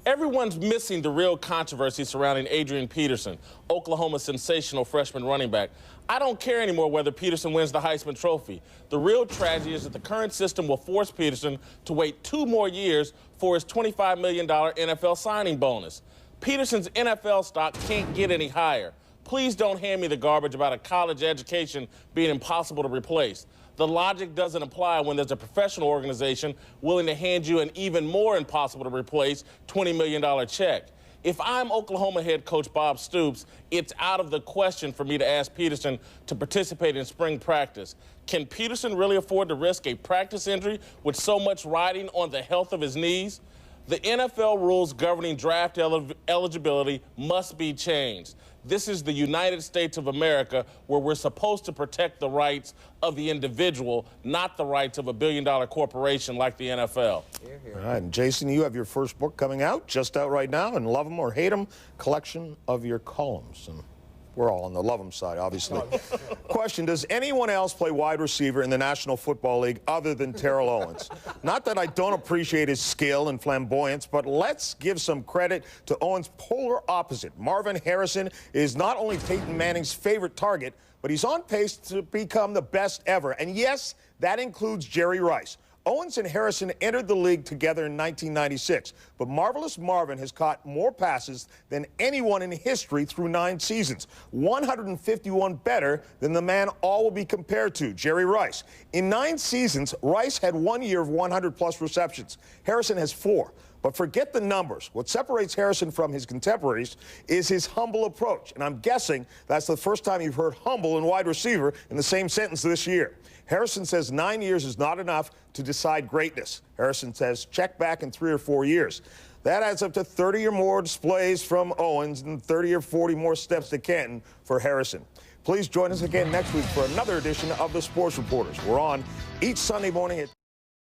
Everyone's missing the real controversy surrounding Adrian Peterson, Oklahoma's sensational freshman running back. I don't care anymore whether Peterson wins the Heisman Trophy. The real tragedy is that the current system will force Peterson to wait 2 more years for his $25 million NFL signing bonus. Peterson's NFL stock can't get any higher. Please don't hand me the garbage about a college education being impossible to replace. The logic doesn't apply when there's a professional organization willing to hand you an even more impossible to replace $20 million check. If I'm Oklahoma head coach Bob Stoops, it's out of the question for me to ask Peterson to participate in spring practice. Can Peterson really afford to risk a practice injury with so much riding on the health of his knees? The NFL rules governing draft eligibility must be changed. This is the United States of America, where we're supposed to protect the rights of the individual, not the rights of a billion-dollar corporation like the NFL. All right, and Jason, you have your first book coming out, just out right now, and Love 'em or Hate 'em, collection of your columns. And we're all on the love 'em side, obviously. Question, does anyone else play wide receiver in the National Football League other than Terrell Owens? Not that I don't appreciate his skill and flamboyance, but let's give some credit to Owens' polar opposite. Marvin Harrison is not only Peyton Manning's favorite target, but he's on pace to become the best ever. And yes, that includes Jerry Rice. Owens and Harrison entered the league together in 1996, but Marvelous Marvin has caught more passes than anyone in history through 9 seasons, 151 better than the man all will be compared to, Jerry Rice. In 9 seasons, Rice had 1 year of 100-plus receptions. Harrison has 4. But forget the numbers. What separates Harrison from his contemporaries is his humble approach. And I'm guessing that's the first time you've heard humble and wide receiver in the same sentence this year. Harrison says 9 years is not enough to decide greatness. Harrison says check back in 3 or 4 years. That adds up to 30 or more displays from Owens and 30 or 40 more steps to Canton for Harrison. Please join us again next week for another edition of the Sports Reporters. We're on each Sunday morning at